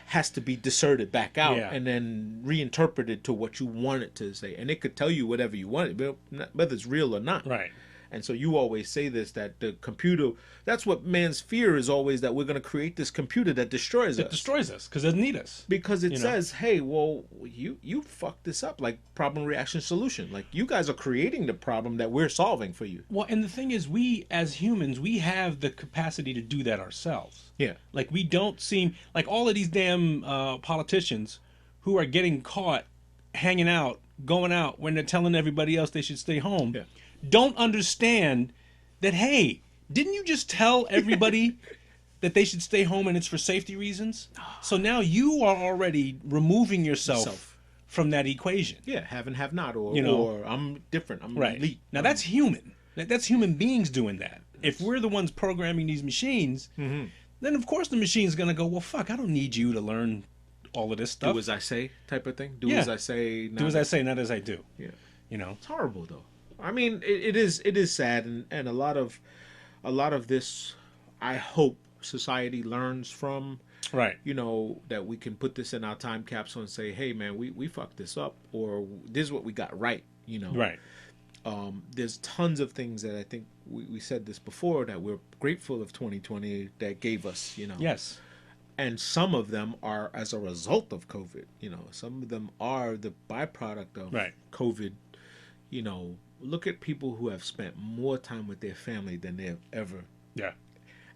has to be discerned back out and then reinterpreted to what you want it to say. And it could tell you whatever you want it, whether it's real or not. Right. And so you always say this, that the computer, that's what man's fear is always, that we're going to create this computer that destroys us. It destroys us because it doesn't need us. Because it says, hey, well, you fucked this up, like problem, reaction, solution. Like, you guys are creating the problem that we're solving for you. Well, and the thing is, we as humans, we have the capacity to do that ourselves. Yeah. Like, we don't seem, like all of these damn politicians who are getting caught hanging out, going out when they're telling everybody else they should stay home. Yeah. Don't understand that, hey, didn't you just tell everybody that they should stay home and it's for safety reasons? So now you are already removing yourself from that equation. Yeah, have and have not, or I'm different, I'm elite. Now that's human. That's human beings doing that. If we're the ones programming these machines, then of course the machine's going to go, well, fuck, I don't need you to learn all of this stuff. Do as I say type of thing? Do as I say, not do as I say, not as I do. Yeah. It's horrible, though. I mean, it is sad, and a lot of this, I hope society learns from. Right. That we can put this in our time capsule and say, hey, man, we fucked this up, or this is what we got right. Right. There's tons of things that I think we said this before, that we're grateful of 2020 that gave us. Yes. And some of them are as a result of COVID. Some of them are the byproduct of COVID. Look at people who have spent more time with their family than they have ever. Yeah.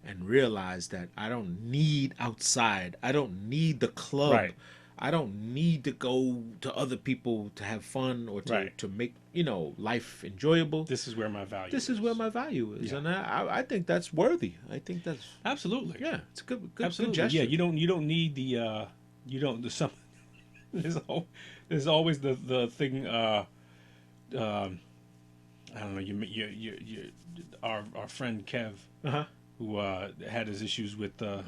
And realize that I don't need outside. I don't need the club. Right. I don't need to go to other people to have fun or to, Right. to make, life enjoyable. This is where my value. This is where my value is, Yeah. and I think that's worthy. I think that's Absolutely. yeah, it's a good Absolutely. gesture. Yeah, you don't need the there's some there's always the thing I don't know, you our friend Kev, who had his issues with the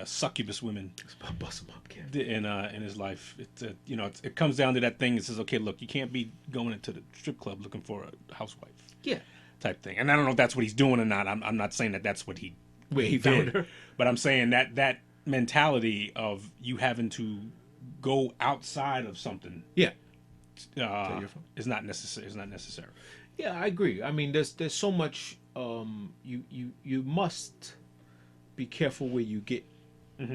succubus women Bust 'em up, kid. in his life. It comes down to that thing. It says, okay, look, you can't be going into the strip club looking for a housewife. Yeah, Type thing. And I don't know if that's what he's doing or not. I'm not saying that that's what he where he found did, her. but I'm saying that mentality of you having to go outside of something Yeah, is not necessary. Is not necessary. yeah, I agree. I mean, there's so much. You must be careful where you get Go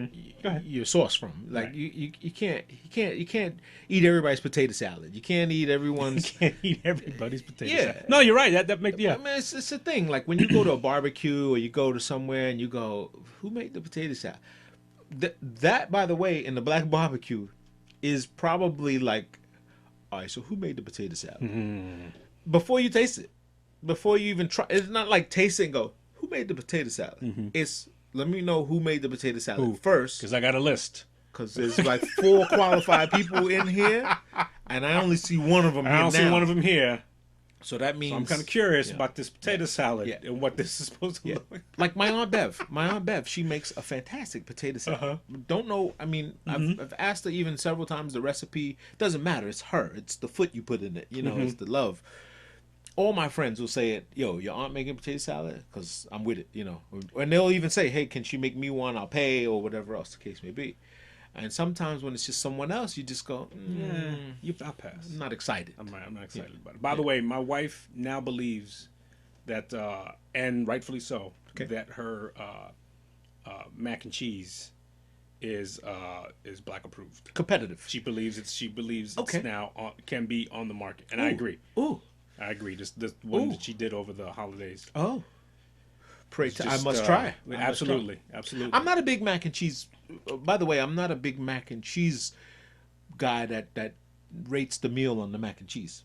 ahead. your sauce from. Like Right. you can't eat everybody's potato salad. You can't eat You everyone's. can't eat everybody's potato Yeah. salad. No, you're right. That makes I mean, it's a thing. Like when you go to a barbecue or you go to somewhere and you go, who made the potato salad? That, by the way, in the black barbecue, is probably like, all right. So who made the potato salad? Before you taste it, before you even try, it's not like taste it and go, who made the potato salad? It's let me know who made the potato salad first, because I got a list. because there's like 4 qualified people in here, and I only see one of them. I don't see one of them here. So that means So I'm kind of curious yeah. about this potato salad Yeah. and what this is supposed to Yeah. look like. Like my aunt Bev, she makes a fantastic potato salad. Don't know. I mean, I've asked her even several times the recipe. Doesn't matter. It's her. It's the foot you put in it. It's the love. All my friends will say it. Yo, your aunt making potato salad? Because I'm with it. And they'll even say, hey, can she make me one? I'll pay, or whatever else the case may be. And sometimes when it's just someone else, you just go, I'll pass. I'm not excited. I'm not excited about it. By the way, my wife now believes that, and rightfully so, that her mac and cheese is black approved. Competitive. She believes it's Okay. now can be on the market, and I agree. Ooh. I agree. This one Ooh. that she did over the holidays. Oh. Pray It's to, just, I must try. I must try. Absolutely. I'm not a big mac and cheese. By the way, I'm not a big mac and cheese guy that rates the meal on the mac and cheese.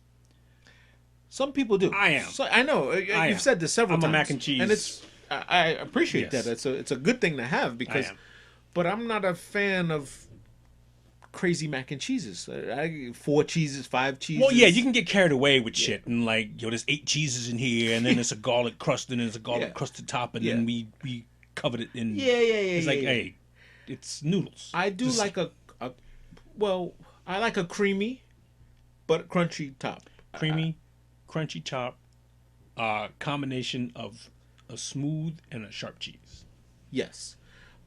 Some people do. I am. So, I know. I You've am. said this several I'm a times. mac and cheese- and it's. I appreciate Yes. that. It's a good thing to have because. I am. But I'm not a fan of crazy mac and cheeses. 4 cheeses, 5 cheeses. Well, yeah, you can get carried away with shit and like, there's 8 cheeses in here, and then it's a garlic crust, and there's a garlic Yeah. crusted top, and Yeah. then we covered it in. Yeah. It's like, yeah. hey, it's noodles. I do Just- like I like a creamy, but crunchy top. creamy, crunchy top, combination of a smooth and a sharp cheese. Yes,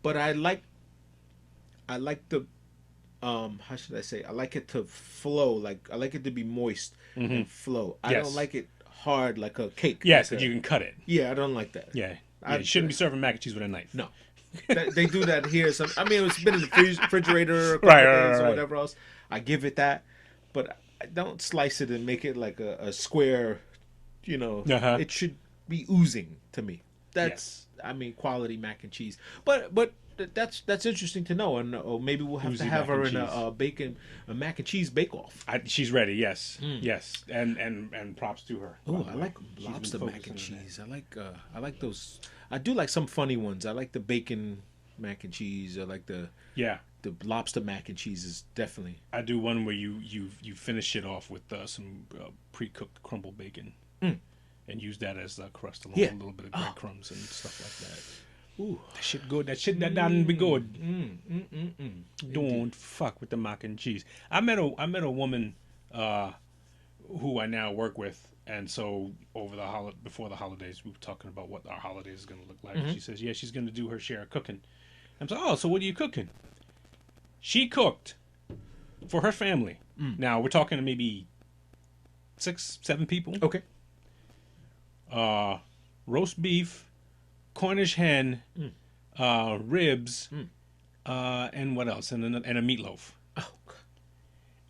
but I like the how should I say? I like it to flow. Like I like it to be moist and flow. I Yes. don't like it hard like a cake. Yes, like that you can cut it. Yeah, I don't like that. Yeah, I- you shouldn't be serving mac and cheese with a knife. No, they do that here. I mean, it's been in the refrigerator a couple Right, days or right. whatever else. I give it that, but I don't slice it and make it like a square. Uh-huh. It should be oozing to me. That's I mean quality mac and cheese. But that's interesting to know, and maybe we'll have Oozy to have mac her and in a mac and cheese bake off. She's ready. Yes, yes, and props to her. Oh, by I the like way. She's been lobster mac and focusing on cheese. I like those. I do like some funny ones. I like the bacon mac and cheese. I like that. Yeah, the lobster mac and cheese is definitely. I do one where you finish it off with some pre-cooked crumbled bacon, and use that as a crust along with a little bit of breadcrumbs and stuff like that. Ooh. That shit good. That shit that done be good. Don't fuck with the mac and cheese. I met a woman who I now work with, and so before the holidays, we were talking about what our holidays is going to look like. She says, yeah, she's going to do her share of cooking. I'm like, oh, so what are you cooking? She cooked for her family. Now we're talking to maybe 6, 7 people. Okay. Roast beef, Cornish hen, ribs, and what else? And a meatloaf. Oh.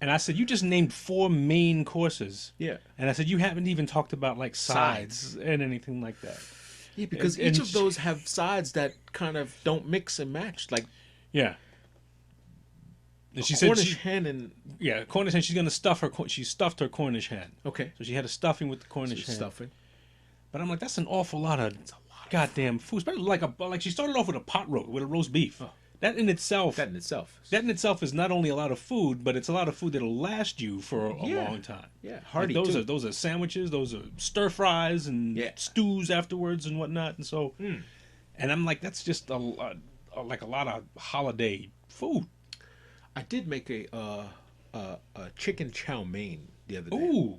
And I said, you just named 4 main courses. Yeah. And I said, you haven't even talked about like sides and anything like that. Yeah, because And each of those have sides that kind of don't mix and match. Like Yeah. And she said Cornish hen and Cornish hen. She's gonna stuff her. She stuffed her Cornish hen. okay, So she had a stuffing with the Cornish hen. stuffing. But I'm like, that's an awful lot of goddamn food. Especially like she started off with a pot roast with a roast beef. Oh. That in itself is not only a lot of food, but it's a lot of food that'll last you for a long time. Yeah, hearty Like too. those are sandwiches, those are stir fries and stews afterwards and whatnot. And so, and I'm like, that's just a lot of holiday food. I did make a chicken chow mein the other day. Ooh,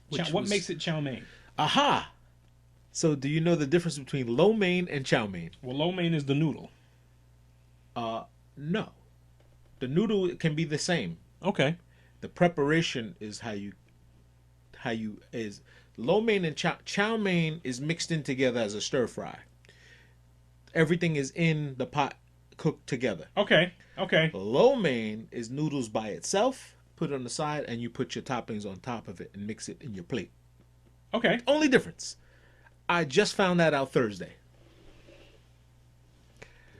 Which what was- makes it chow mein? Aha! So do you know the difference between lo mein and chow mein? Well, lo mein is the noodle. No. The noodle can be the same. Okay. The preparation is how you is lo mein and chow mein is mixed in together as a stir fry. Everything is in the pot cooked together. Okay. Lo mein is noodles by itself, put on the side, and you put your toppings on top of it and mix it in your plate. Okay. Only difference. I just found that out Thursday.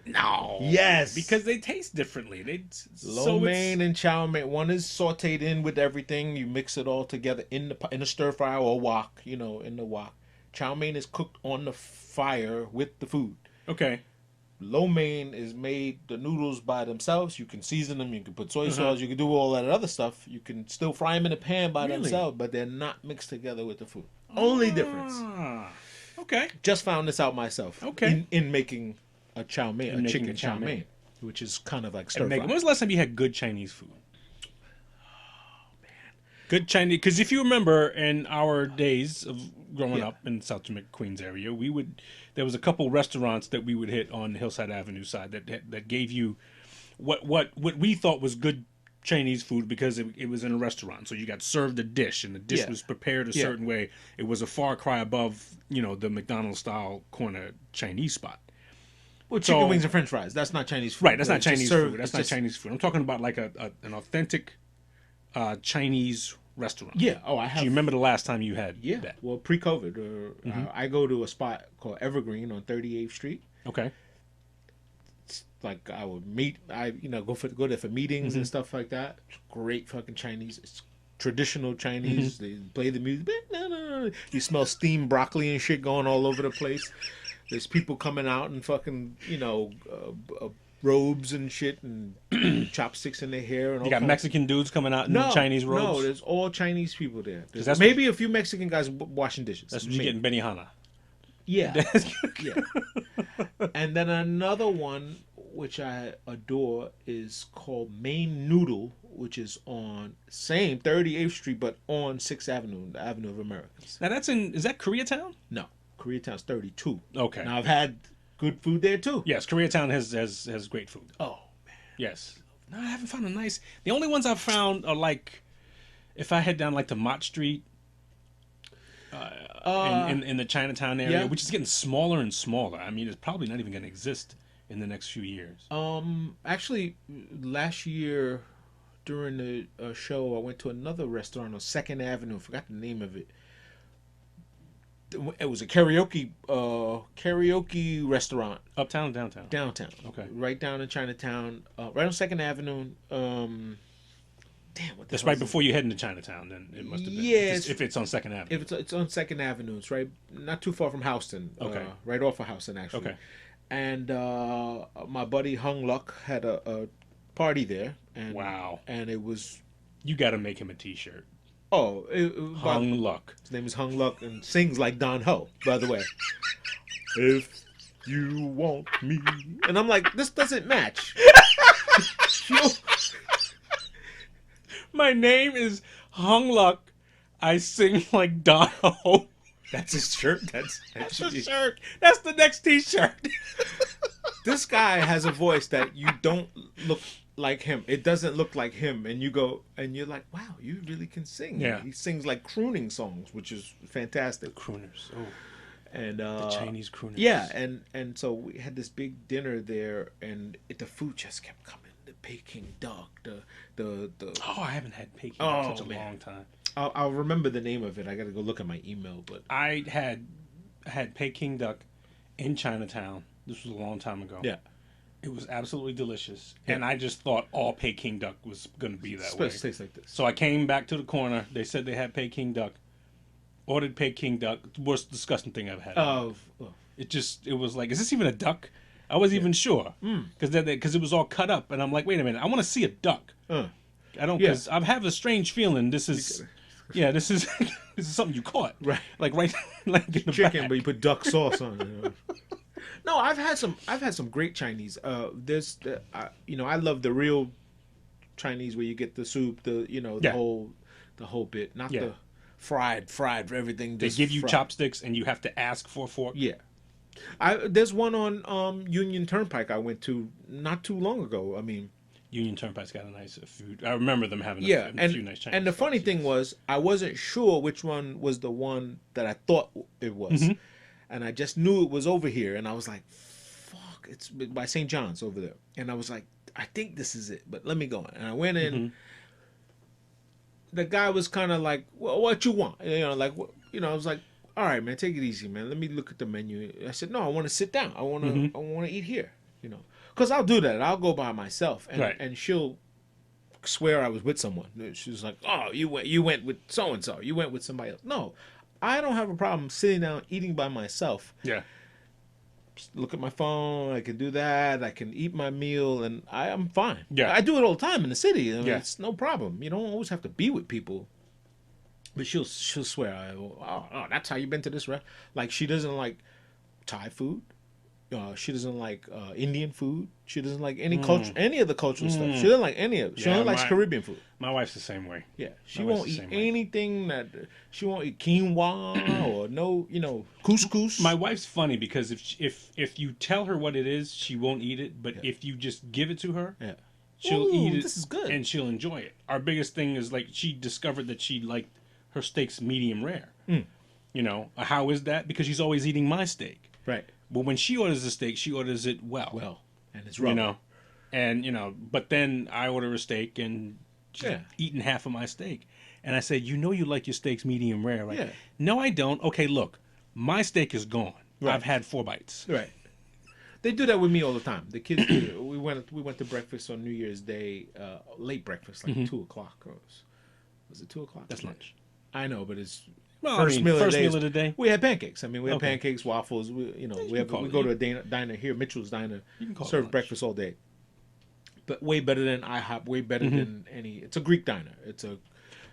No. Yes. Because they taste differently. Lo mein and chow mein. One is sauteed in with everything. You mix it all together in a stir fry or wok. In the wok. Chow mein is cooked on the fire with the food. Okay. Lo mein is made the noodles by themselves. You can season them. You can put soy sauce. You can do all that other stuff. You can still fry them in a pan by themselves, but they're not mixed together with the food. Only difference. Okay. Just found this out myself. Okay. In making a chow mein, In making chicken a chow chow mein. mein, which is kind of like stir And fry. Megan, when was the last time you had good Chinese food? Good Chinese, because if you remember, in our days of growing up in South Jamaica, Queens area, there was a couple restaurants that we would hit on the Hillside Avenue side that gave you what we thought was good Chinese food because it was in a restaurant. So you got served a dish, and the dish was prepared a certain way. It was a far cry above, the McDonald's style corner Chinese spot. Well, chicken wings and French fries. That's not Chinese food. Right, that's not It's just Chinese served- food. That's it's not just- Chinese food. I'm talking about like an authentic Chinese restaurant. Yeah. Oh, I have. Do you remember the last time you had Yeah. that? Well, pre-COVID, I go to a spot called Evergreen on 38th Street. Okay. It's like I would go there for meetings and stuff like that. It's great fucking Chinese. It's traditional Chinese. They play the music. You smell steamed broccoli and shit going all over the place. There's people coming out in fucking robes and shit and chopsticks in their hair and all. You got kinds- Mexican dudes coming out in Chinese robes? No, there's all Chinese people there. There's that's maybe a few Mexican guys washing dishes. That's what you get in Benihana. Yeah. Yeah. And then another one, which I adore, is called Main Noodle, which is on same 38th Street, but on 6th Avenue, the Avenue of Americans. Now is that Koreatown? No, Koreatown's 32. Okay. Now I've had good food there too. Yes, Koreatown has great food. Oh man. Yes. No, I haven't found a nice. The only ones I've found are like, if I head down like to Mott Street, in the Chinatown area, yeah. which is getting smaller and smaller. I mean, it's probably not even going to exist in the next few years. Actually, last year during the show, I went to another restaurant on 2nd Avenue. I forgot the name of it. It was a karaoke restaurant. Uptown, downtown. Downtown. Okay. Right down in Chinatown. Right on 2nd Avenue. Damn, what the That's hell right is it? before you head into Chinatown. Then it must have been. Yeah, if it's on 2nd Avenue. If it's on 2nd Avenue, it's right, not too far from Houston. Okay. Right off of Houston, actually. Okay. And my buddy Hung Luck had a party there. And, Wow. And it was. You got to make him a T-shirt. Hung Luck. His name is Hung Luck and sings like Don Ho, by the way. If you want me. And I'm like, this doesn't match. My name is Hung Luck. I sing like Don Ho. That's his shirt. That's the shirt. That's the next T-shirt. This guy has a voice that you don't look like him. It doesn't look like him. And you go, and you're like, wow, you really can sing. Yeah. He sings like crooning songs, which is fantastic. Crooners. Oh, And the Chinese crooners. Yeah, and so we had this big dinner there, and the food just kept coming. The Peking duck, the Oh, I haven't had Peking Oh, in such a man. long time. I'll remember the name of it. I got to go look at my email, but I had Peking duck in Chinatown. This was a long time ago. yeah. It was absolutely delicious, and I just thought all Peking duck was going to be that way. Supposed to taste like this. So I came back to the corner. They said they had Peking duck. Ordered Peking duck. Worst disgusting thing I've had. It was like, is this even a duck? I wasn't even sure because it was all cut up, and I'm like, wait a minute, I want to see a duck. I don't, because I have a strange feeling this is this is something you caught, right like in the chicken, back. but you put duck sauce on it. No, I've had some great Chinese. I love the real Chinese where you get the soup, the whole bit, not the fried for everything. They give you chopsticks and you have to ask for a fork. Yeah. There's one on Union Turnpike I went to not too long ago. I mean, Union Turnpike's got a nice food. I remember them having a few nice Chinese. And the funny thing was, I wasn't sure which one was the one that I thought it was. And I just knew it was over here. And I was like, fuck, it's by St. John's over there. And I was like, I think this is it, but let me go in. And I went in. The guy was kind of like, well, what you want? I was like, all right, man, take it easy, man. Let me look at the menu. I said, no, I want to sit down. I want to eat here, Because I'll do that. I'll go by myself. And she'll swear I was with someone. She was like, oh, you went with so-and-so. You went with somebody else. No, I don't have a problem sitting down, eating by myself. Yeah. Just look at my phone. I can do that. I can eat my meal, and I'm fine. Yeah. I do it all the time in the city. It's no problem. You don't always have to be with people. But she'll swear, oh, that's how you been to this restaurant. Like, she doesn't like Thai food. She doesn't like Indian food. She doesn't like any of the cultural stuff. She doesn't like any of it. She only likes Caribbean food. My wife's the same way. Yeah, she won't eat anything she won't eat quinoa or couscous. My wife's funny because if you tell her what it is, she won't eat it. But if you just give it to her, she'll eat it. This is good, and she'll enjoy it. Our biggest thing is like she discovered that she liked her steaks medium rare. How is that? Because she's always eating my steak. Right. But when she orders a steak, she orders it well, and it's rubber. But then I order a steak and she's eating half of my steak, and I say, you like your steaks medium rare, right? Yeah. No, I don't. Okay, look, my steak is gone. Right. I've had 4 bites. Right. They do that with me all the time. The kids do it. We went to breakfast on New Year's Day, late breakfast, like 2:00. Was it 2:00? That's lunch. I know, but it's first meal of the day. We had pancakes. I mean, we had pancakes, waffles. We go to a diner here, Mitchell's Diner. You can call serve breakfast all day. But way better than IHOP. Way better than any. It's a Greek diner.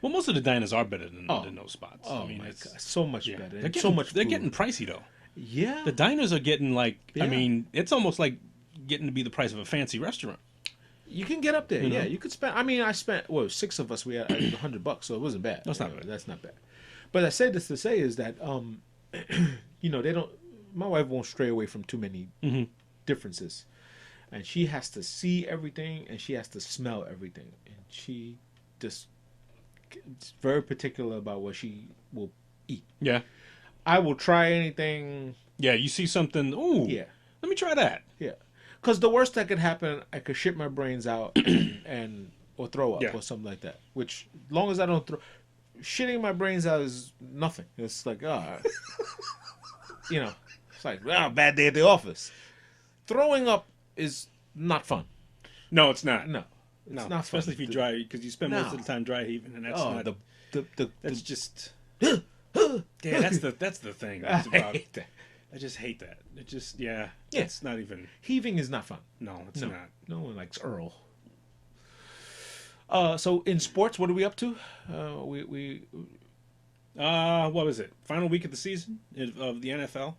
Well, most of the diners are better than those spots. Oh, my God, so much better. They're getting pricey though. Yeah. The diners are getting like. I mean, it's almost like getting to be the price of a fancy restaurant. You can get up there. Yeah, you could spend. I mean, I spent 6 of us. We had $100, so it wasn't bad. That's not bad. That's not bad. But I said this to say is that they don't. My wife won't stray away from too many differences, and she has to see everything and she has to smell everything, and she just is very particular about what she will eat. Yeah, I will try anything. Yeah, you see something. Ooh, yeah, let me try that. Yeah, because the worst that could happen, I could shit my brains out or throw up or something like that. Which, as long as I don't throw. Shitting my brains out is nothing. It's like, it's like, bad day at the office. Throwing up is not fun. No, it's not. No, it's not fun. Especially if you dry, because you spend most of the time dry heaving, and that's not. That's just. Yeah, that's the thing. That's I hate that. I just hate that. It just It's not even. Heaving is not fun. No, it's not. No one likes Earl. So in sports, what are we up to? What was it? Final week of the season of the NFL.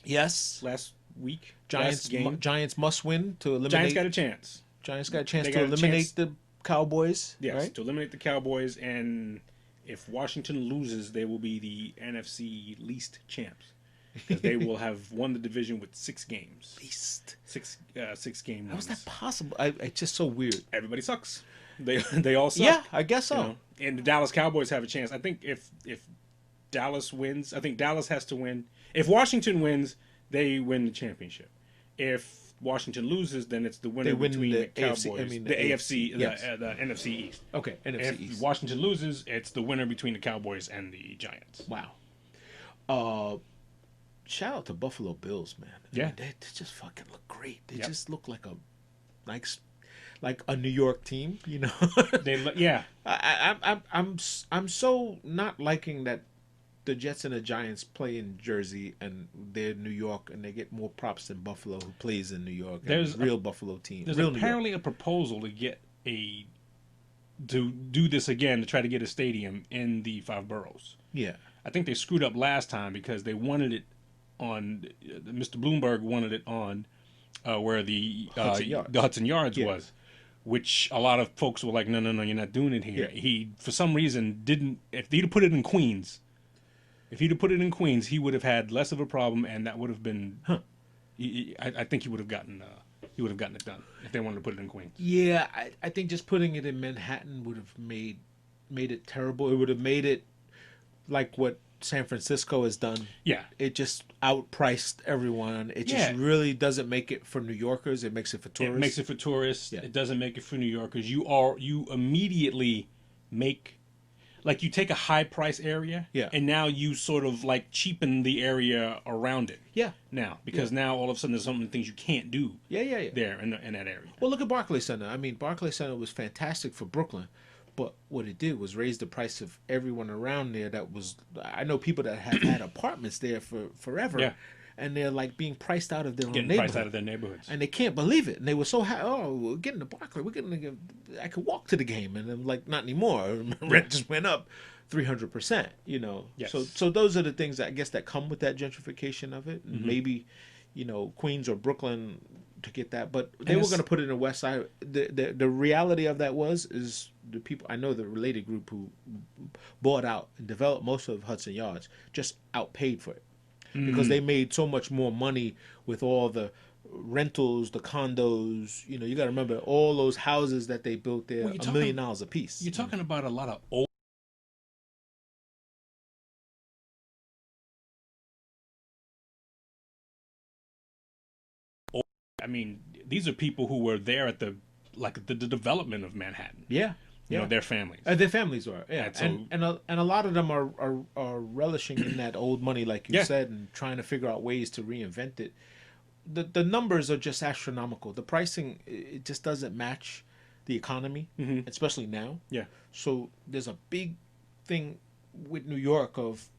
Yes. Last week. Giants must win to eliminate. Giants got a chance. Giants got a chance to eliminate the Cowboys. Yes, right? to eliminate the Cowboys, and if Washington loses, they will be the NFC least champs. Because they will have won the division with 6 games. Least 6 game wins. How is that possible? It's just so weird. Everybody sucks. They all suck. Yeah, I guess so. And the Dallas Cowboys have a chance. I think if Dallas wins, I think Dallas has to win. If Washington wins, they win the championship. If Washington loses, then it's the winner between the Cowboys, the AFC, the NFC East. Okay, NFC East. If Washington loses, it's the winner between the Cowboys and the Giants. Wow. shout out to Buffalo Bills, man. I Yeah. mean, they just fucking look great. They Yep. just look like a New York team, you know. Yeah. I'm so not liking that the Jets and the Giants play in Jersey and they're New York and they get more props than Buffalo, who plays in New York. And There's real Buffalo team. There's Real New York. apparently a proposal to do this again, to try to get a stadium in the 5 boroughs. Yeah. I think they screwed up last time because they wanted it on. Mr. Bloomberg wanted it on where the Hudson Yards Yeah. was, which a lot of folks were like, no, you're not doing it here. Yeah. He, for some reason, didn't. If he'd have put it in Queens, he would have had less of a problem, and that would have been. I think he would have gotten. He would have gotten it done if they wanted to put it in Queens. Yeah, I think just putting it in Manhattan would have made it terrible. It would have made it like what San Francisco has done. Yeah. It just outpriced everyone. It just really doesn't make it for New Yorkers. It makes it for tourists. It makes it for tourists. Yeah. It doesn't make it for New Yorkers. You immediately make, like, you take a high price area, Yeah. and now you sort of like cheapen the area around it. Yeah. Now, because now all of a sudden there's some things you can't do. Yeah. There in that area. Well, look at Barclays Center. I mean, Barclays Center was fantastic for Brooklyn, but what it did was raise the price of everyone around there. I know people that have had apartments there for forever, Yeah. and they're like being priced out of their own Getting neighborhood. priced out of their neighborhoods. And they can't believe it. And they were so happy. Oh, we're getting to Barclays. I could walk to the game. And I'm like, not anymore. Rent just went up 300%, you know. Yes. So those are the things, I guess, that come with that gentrification of it. Mm-hmm. Maybe, you know, Queens or Brooklyn to get that. But they were going to put it in the West Side. The reality of that is the people, I know the related group who bought out and developed most of Hudson Yards just outpaid for it. Because they made so much more money with all the rentals, the condos. You know, you got to remember all those houses that they built there, Well, $1 million a piece. You're talking about a lot of old. I mean, these are people who were there at the development of Manhattan. Yeah. You know, their families. Their families are, yeah, And so- and a lot of them are relishing in that old money, like you Yeah. said, and trying to figure out ways to reinvent it. The numbers are just astronomical. The pricing, it just doesn't match the economy, especially now. Yeah. So there's a big thing with New York of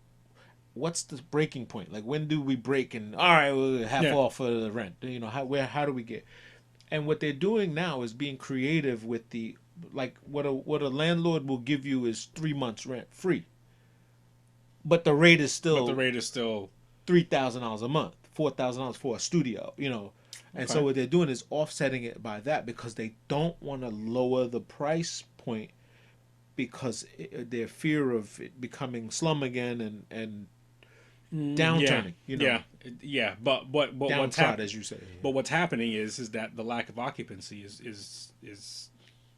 what's the breaking point? Like, when do we break and all right, we'll half off of the rent? You know, how do we get? And what they're doing now is being creative with the, like, what a landlord will give you is 3 months rent free, but the rate is still $3,000 a month, $4,000 for a studio, you know. And so Okay. what they're doing is offsetting it by that, because they don't want to lower the price point, because their fear of it becoming slum again and downturning, you know. Yeah. But what's Downtrodden, happening, as you say. but what's happening is that the lack of occupancy is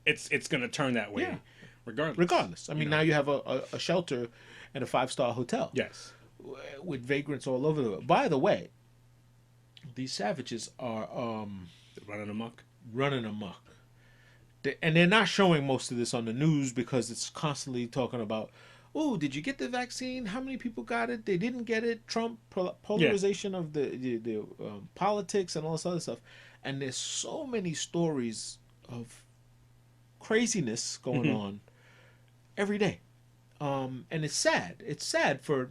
it's going to turn that way, Yeah. regardless. I mean, You know? now you have a shelter and a 5-star hotel. Yes. With vagrants all over the. By the way, these savages are Running amok. running amok. And they're not showing most of this on the news because it's constantly talking about, oh, did you get the vaccine? How many people got it? They didn't get it. Trump, polarization of the politics and all this other stuff. And there's so many stories of craziness going on every day. And it's sad. It's sad for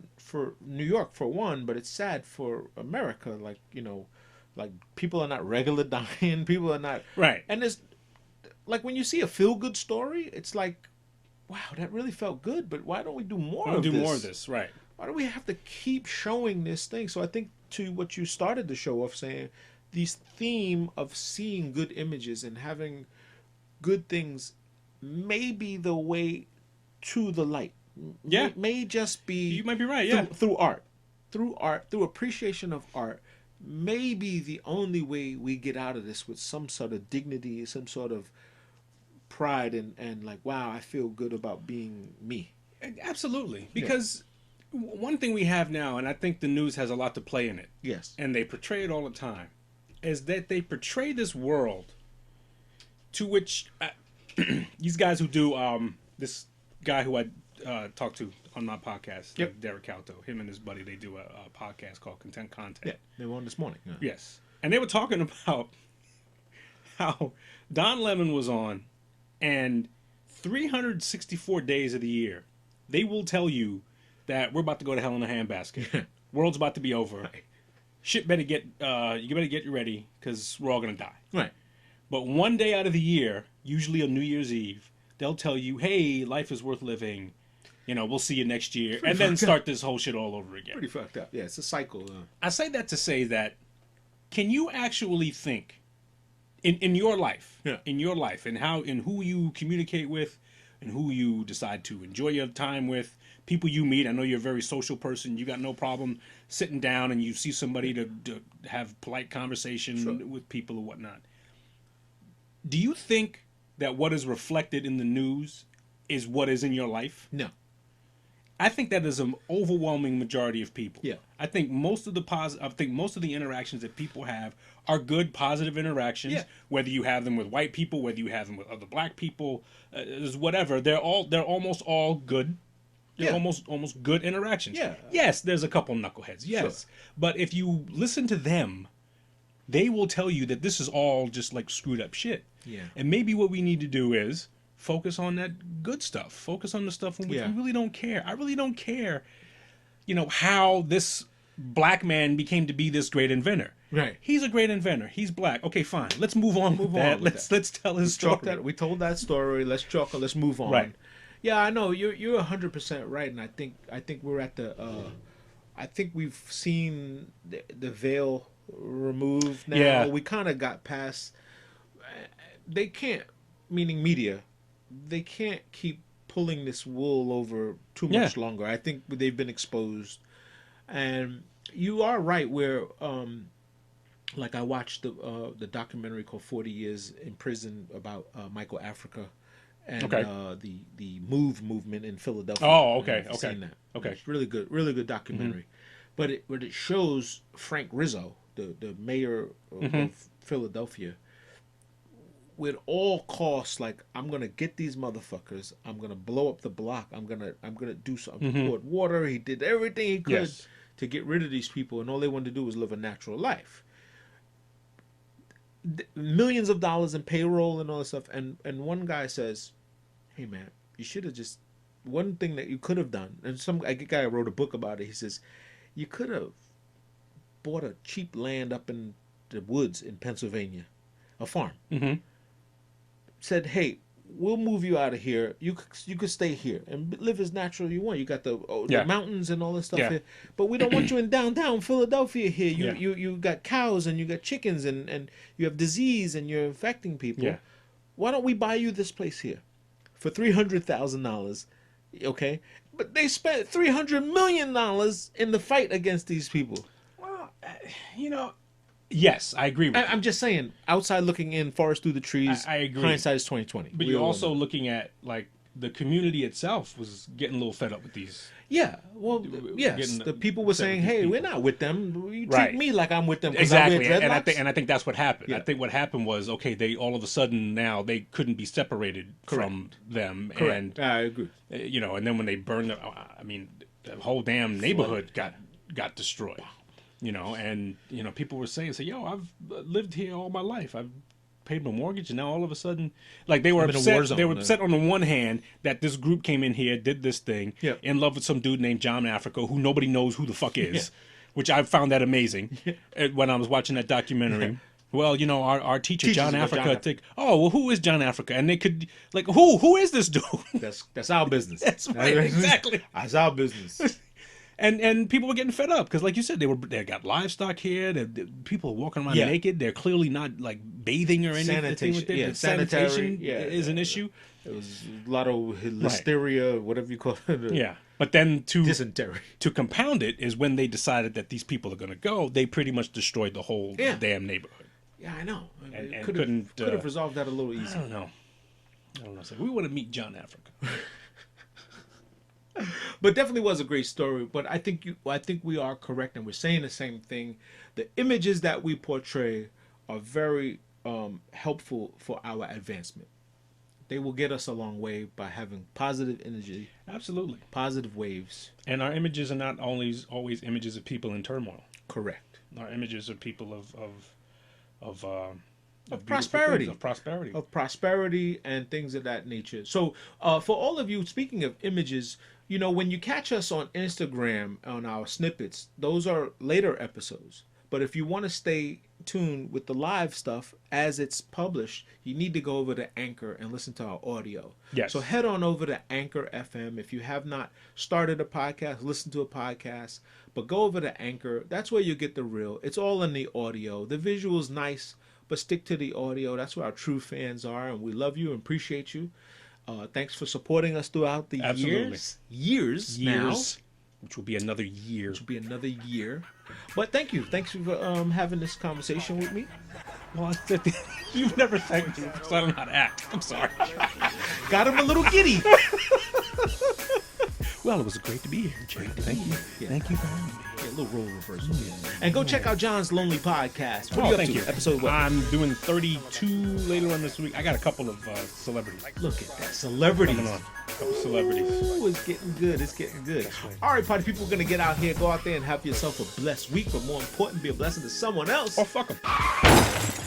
New York, for one, but it's sad for America. Like, you know, like, people are not regular dying. People are not. Right. And there's, like, when you see a feel-good story, it's like, wow, that really felt good, but why don't we do more of this? More of this, right. Why do we have to keep showing this thing? So I think, to what you started the show off saying, this theme of seeing good images and having good things may be the way to the light. Yeah. May just be... You might be right, yeah. Through art. Through appreciation of art, may be the only way we get out of this with some sort of dignity, some sort of pride, and like, wow, I feel good about being me. Absolutely. Because one thing we have now, and I think the news has a lot to play in it, Yes. and they portray it all the time, is that they portray this world to which these guys who do this guy who I talked to on my podcast, Yep. Derek Calto. Him and his buddy, they do a podcast called Content Content. Yeah, they were on this morning. Yeah. Yes. And they were talking about how Don Lemon was on, and 364 days of the year, they will tell you that we're about to go to hell in a handbasket. World's about to be over. Right. Shit better get, you better get ready, because we're all going to die. Right. But one day out of the year, usually on New Year's Eve, they'll tell you, hey, life is worth living. You know, we'll see you next year. And then start this whole shit all over again. Pretty fucked up. Yeah, it's a cycle. I say that to say that, can you actually think in your life, in your life, and how, and who you communicate with, and who you decide to enjoy your time with, people you meet. I know you're a very social person. You got no problem sitting down and you see somebody to have polite conversation with people or whatnot. Do you think that what is reflected in the news is what is in your life? No. I think that is an overwhelming majority of people. Yeah. I think most of the interactions that people have are good, positive interactions. Yeah. Whether you have them with white people, whether you have them with other black people, whatever. They're almost all good. They're almost good interactions. Yeah. Yes, there's a couple knuckleheads. Yes. Sure. But if you listen to them, they will tell you that this is all just like screwed up shit. Yeah. And maybe what we need to do is focus on that good stuff. Focus on the stuff in which we really don't care. I really don't care, how this black man became to be this great inventor. Right. He's a great inventor. He's black. Okay, fine. Let's move on with that. Let's tell his story. We told that story. Let's chalk it. Let's move on. Right. Yeah, I know you're 100% right, and I think we're at the. I think we've seen the veil removed now. Yeah. We kind of got past. They can't, meaning media, they can't keep pulling this wool over too much longer. I think they've been exposed, and you are right. Where, like I watched the documentary called 40 Years in Prison about Michael Africa, and the movement in Philadelphia. Oh, okay, I've seen that. Okay. It's really good documentary. But it shows Frank Rizzo, the mayor of Philadelphia, with all costs, like, I'm gonna get these motherfuckers, I'm gonna blow up the block, I'm gonna do something. He poured water, he did everything he could to get rid of these people, and all they wanted to do was live a natural life. Millions of dollars in payroll and all this stuff, and one guy says, hey man, you should have just, one thing that you could have done, and a guy wrote a book about it, he says, you could have bought a cheap land up in the woods in Pennsylvania, a farm. Said, hey, we'll move you out of here. You could stay here and live as natural as you want. You got the mountains and all this stuff here, but we don't want you in downtown Philadelphia here. You got cows and you got chickens and you have disease and you're infecting people. Yeah. Why don't we buy you this place here for $300,000? Okay, but they spent $300 million in the fight against these people. Well, yes, I agree with you. I'm just saying, outside looking in, forest through the trees. I agree. Hindsight is 2020. But you're also looking at, like, the community itself was getting a little fed up with these. Yeah, well, yes. The people were saying, "Hey, we're not with them. You treat me like I'm with them." Exactly, I wear and I think that's what happened. I think what happened was, okay, they all of a sudden now they couldn't be separated from them. Correct. And I agree. And then when they burned the, the whole damn neighborhood got destroyed. And people were saying, "Yo, I've lived here all my life. I've paid my mortgage, and now all of a sudden," like, they were upset. They were upset on the one hand that this group came in here, did this thing, in love with some dude named John Africa, who nobody knows who the fuck is, which I found that amazing when I was watching that documentary. Well, our teacher John Africa. Well, who is John Africa? And they could, like, who is this dude? That's our business. That's right, exactly. That's our business. And people were getting fed up because, like you said, they got livestock here. People are walking around naked. They're clearly not, like, bathing or anything. Sanitation is an issue. There was a lot of listeria, whatever you call it. But then dysentery. To compound it is when they decided that these people are going to go. They pretty much destroyed the whole damn neighborhood. Yeah, I know. And could have resolved that a little easier. I don't know. So we want to meet John Africa. But definitely was a great story. But I think we are correct, and we're saying the same thing. The images that we portray are very helpful for our advancement. They will get us a long way by having positive energy, Absolutely. positive waves. And our images are not always images of people in turmoil. Correct. Our images are people of beautiful prosperity. things, of prosperity. Of prosperity and things of that nature. So, for all of you, speaking of images, you know, when you catch us on Instagram on our snippets, those are later episodes. But if you want to stay tuned with the live stuff as it's published, you need to go over to Anchor and listen to our audio. Yes. So head on over to Anchor FM. If you have not started a podcast, listen to a podcast, but go over to Anchor. That's where you get the real. It's all in the audio. The visual's nice, but stick to the audio. That's where our true fans are, and we love you and appreciate you. Thanks for supporting us throughout the Absolutely. years now. Which will be another year. Which will be another year. But thank you. Thanks for having this conversation with me. Well, you've never thanked me because I don't know how to act. I'm sorry. Got him a little giddy. Well, it was great to be here, Jay. Thank you. Yeah. Thank you for having me. Yeah, a little role reversal. And go check out John's Lonely Podcast. What are you up thank to? you. Episode what? I'm doing 32 later on this week. I got a couple of celebrities. Look at that. Celebrities. Coming on. A couple celebrities. Ooh, it's getting good. It's getting good. right. All right, party people, we're going to get out here. Go out there and have yourself a blessed week. But more important, be a blessing to someone else. Or fuck them.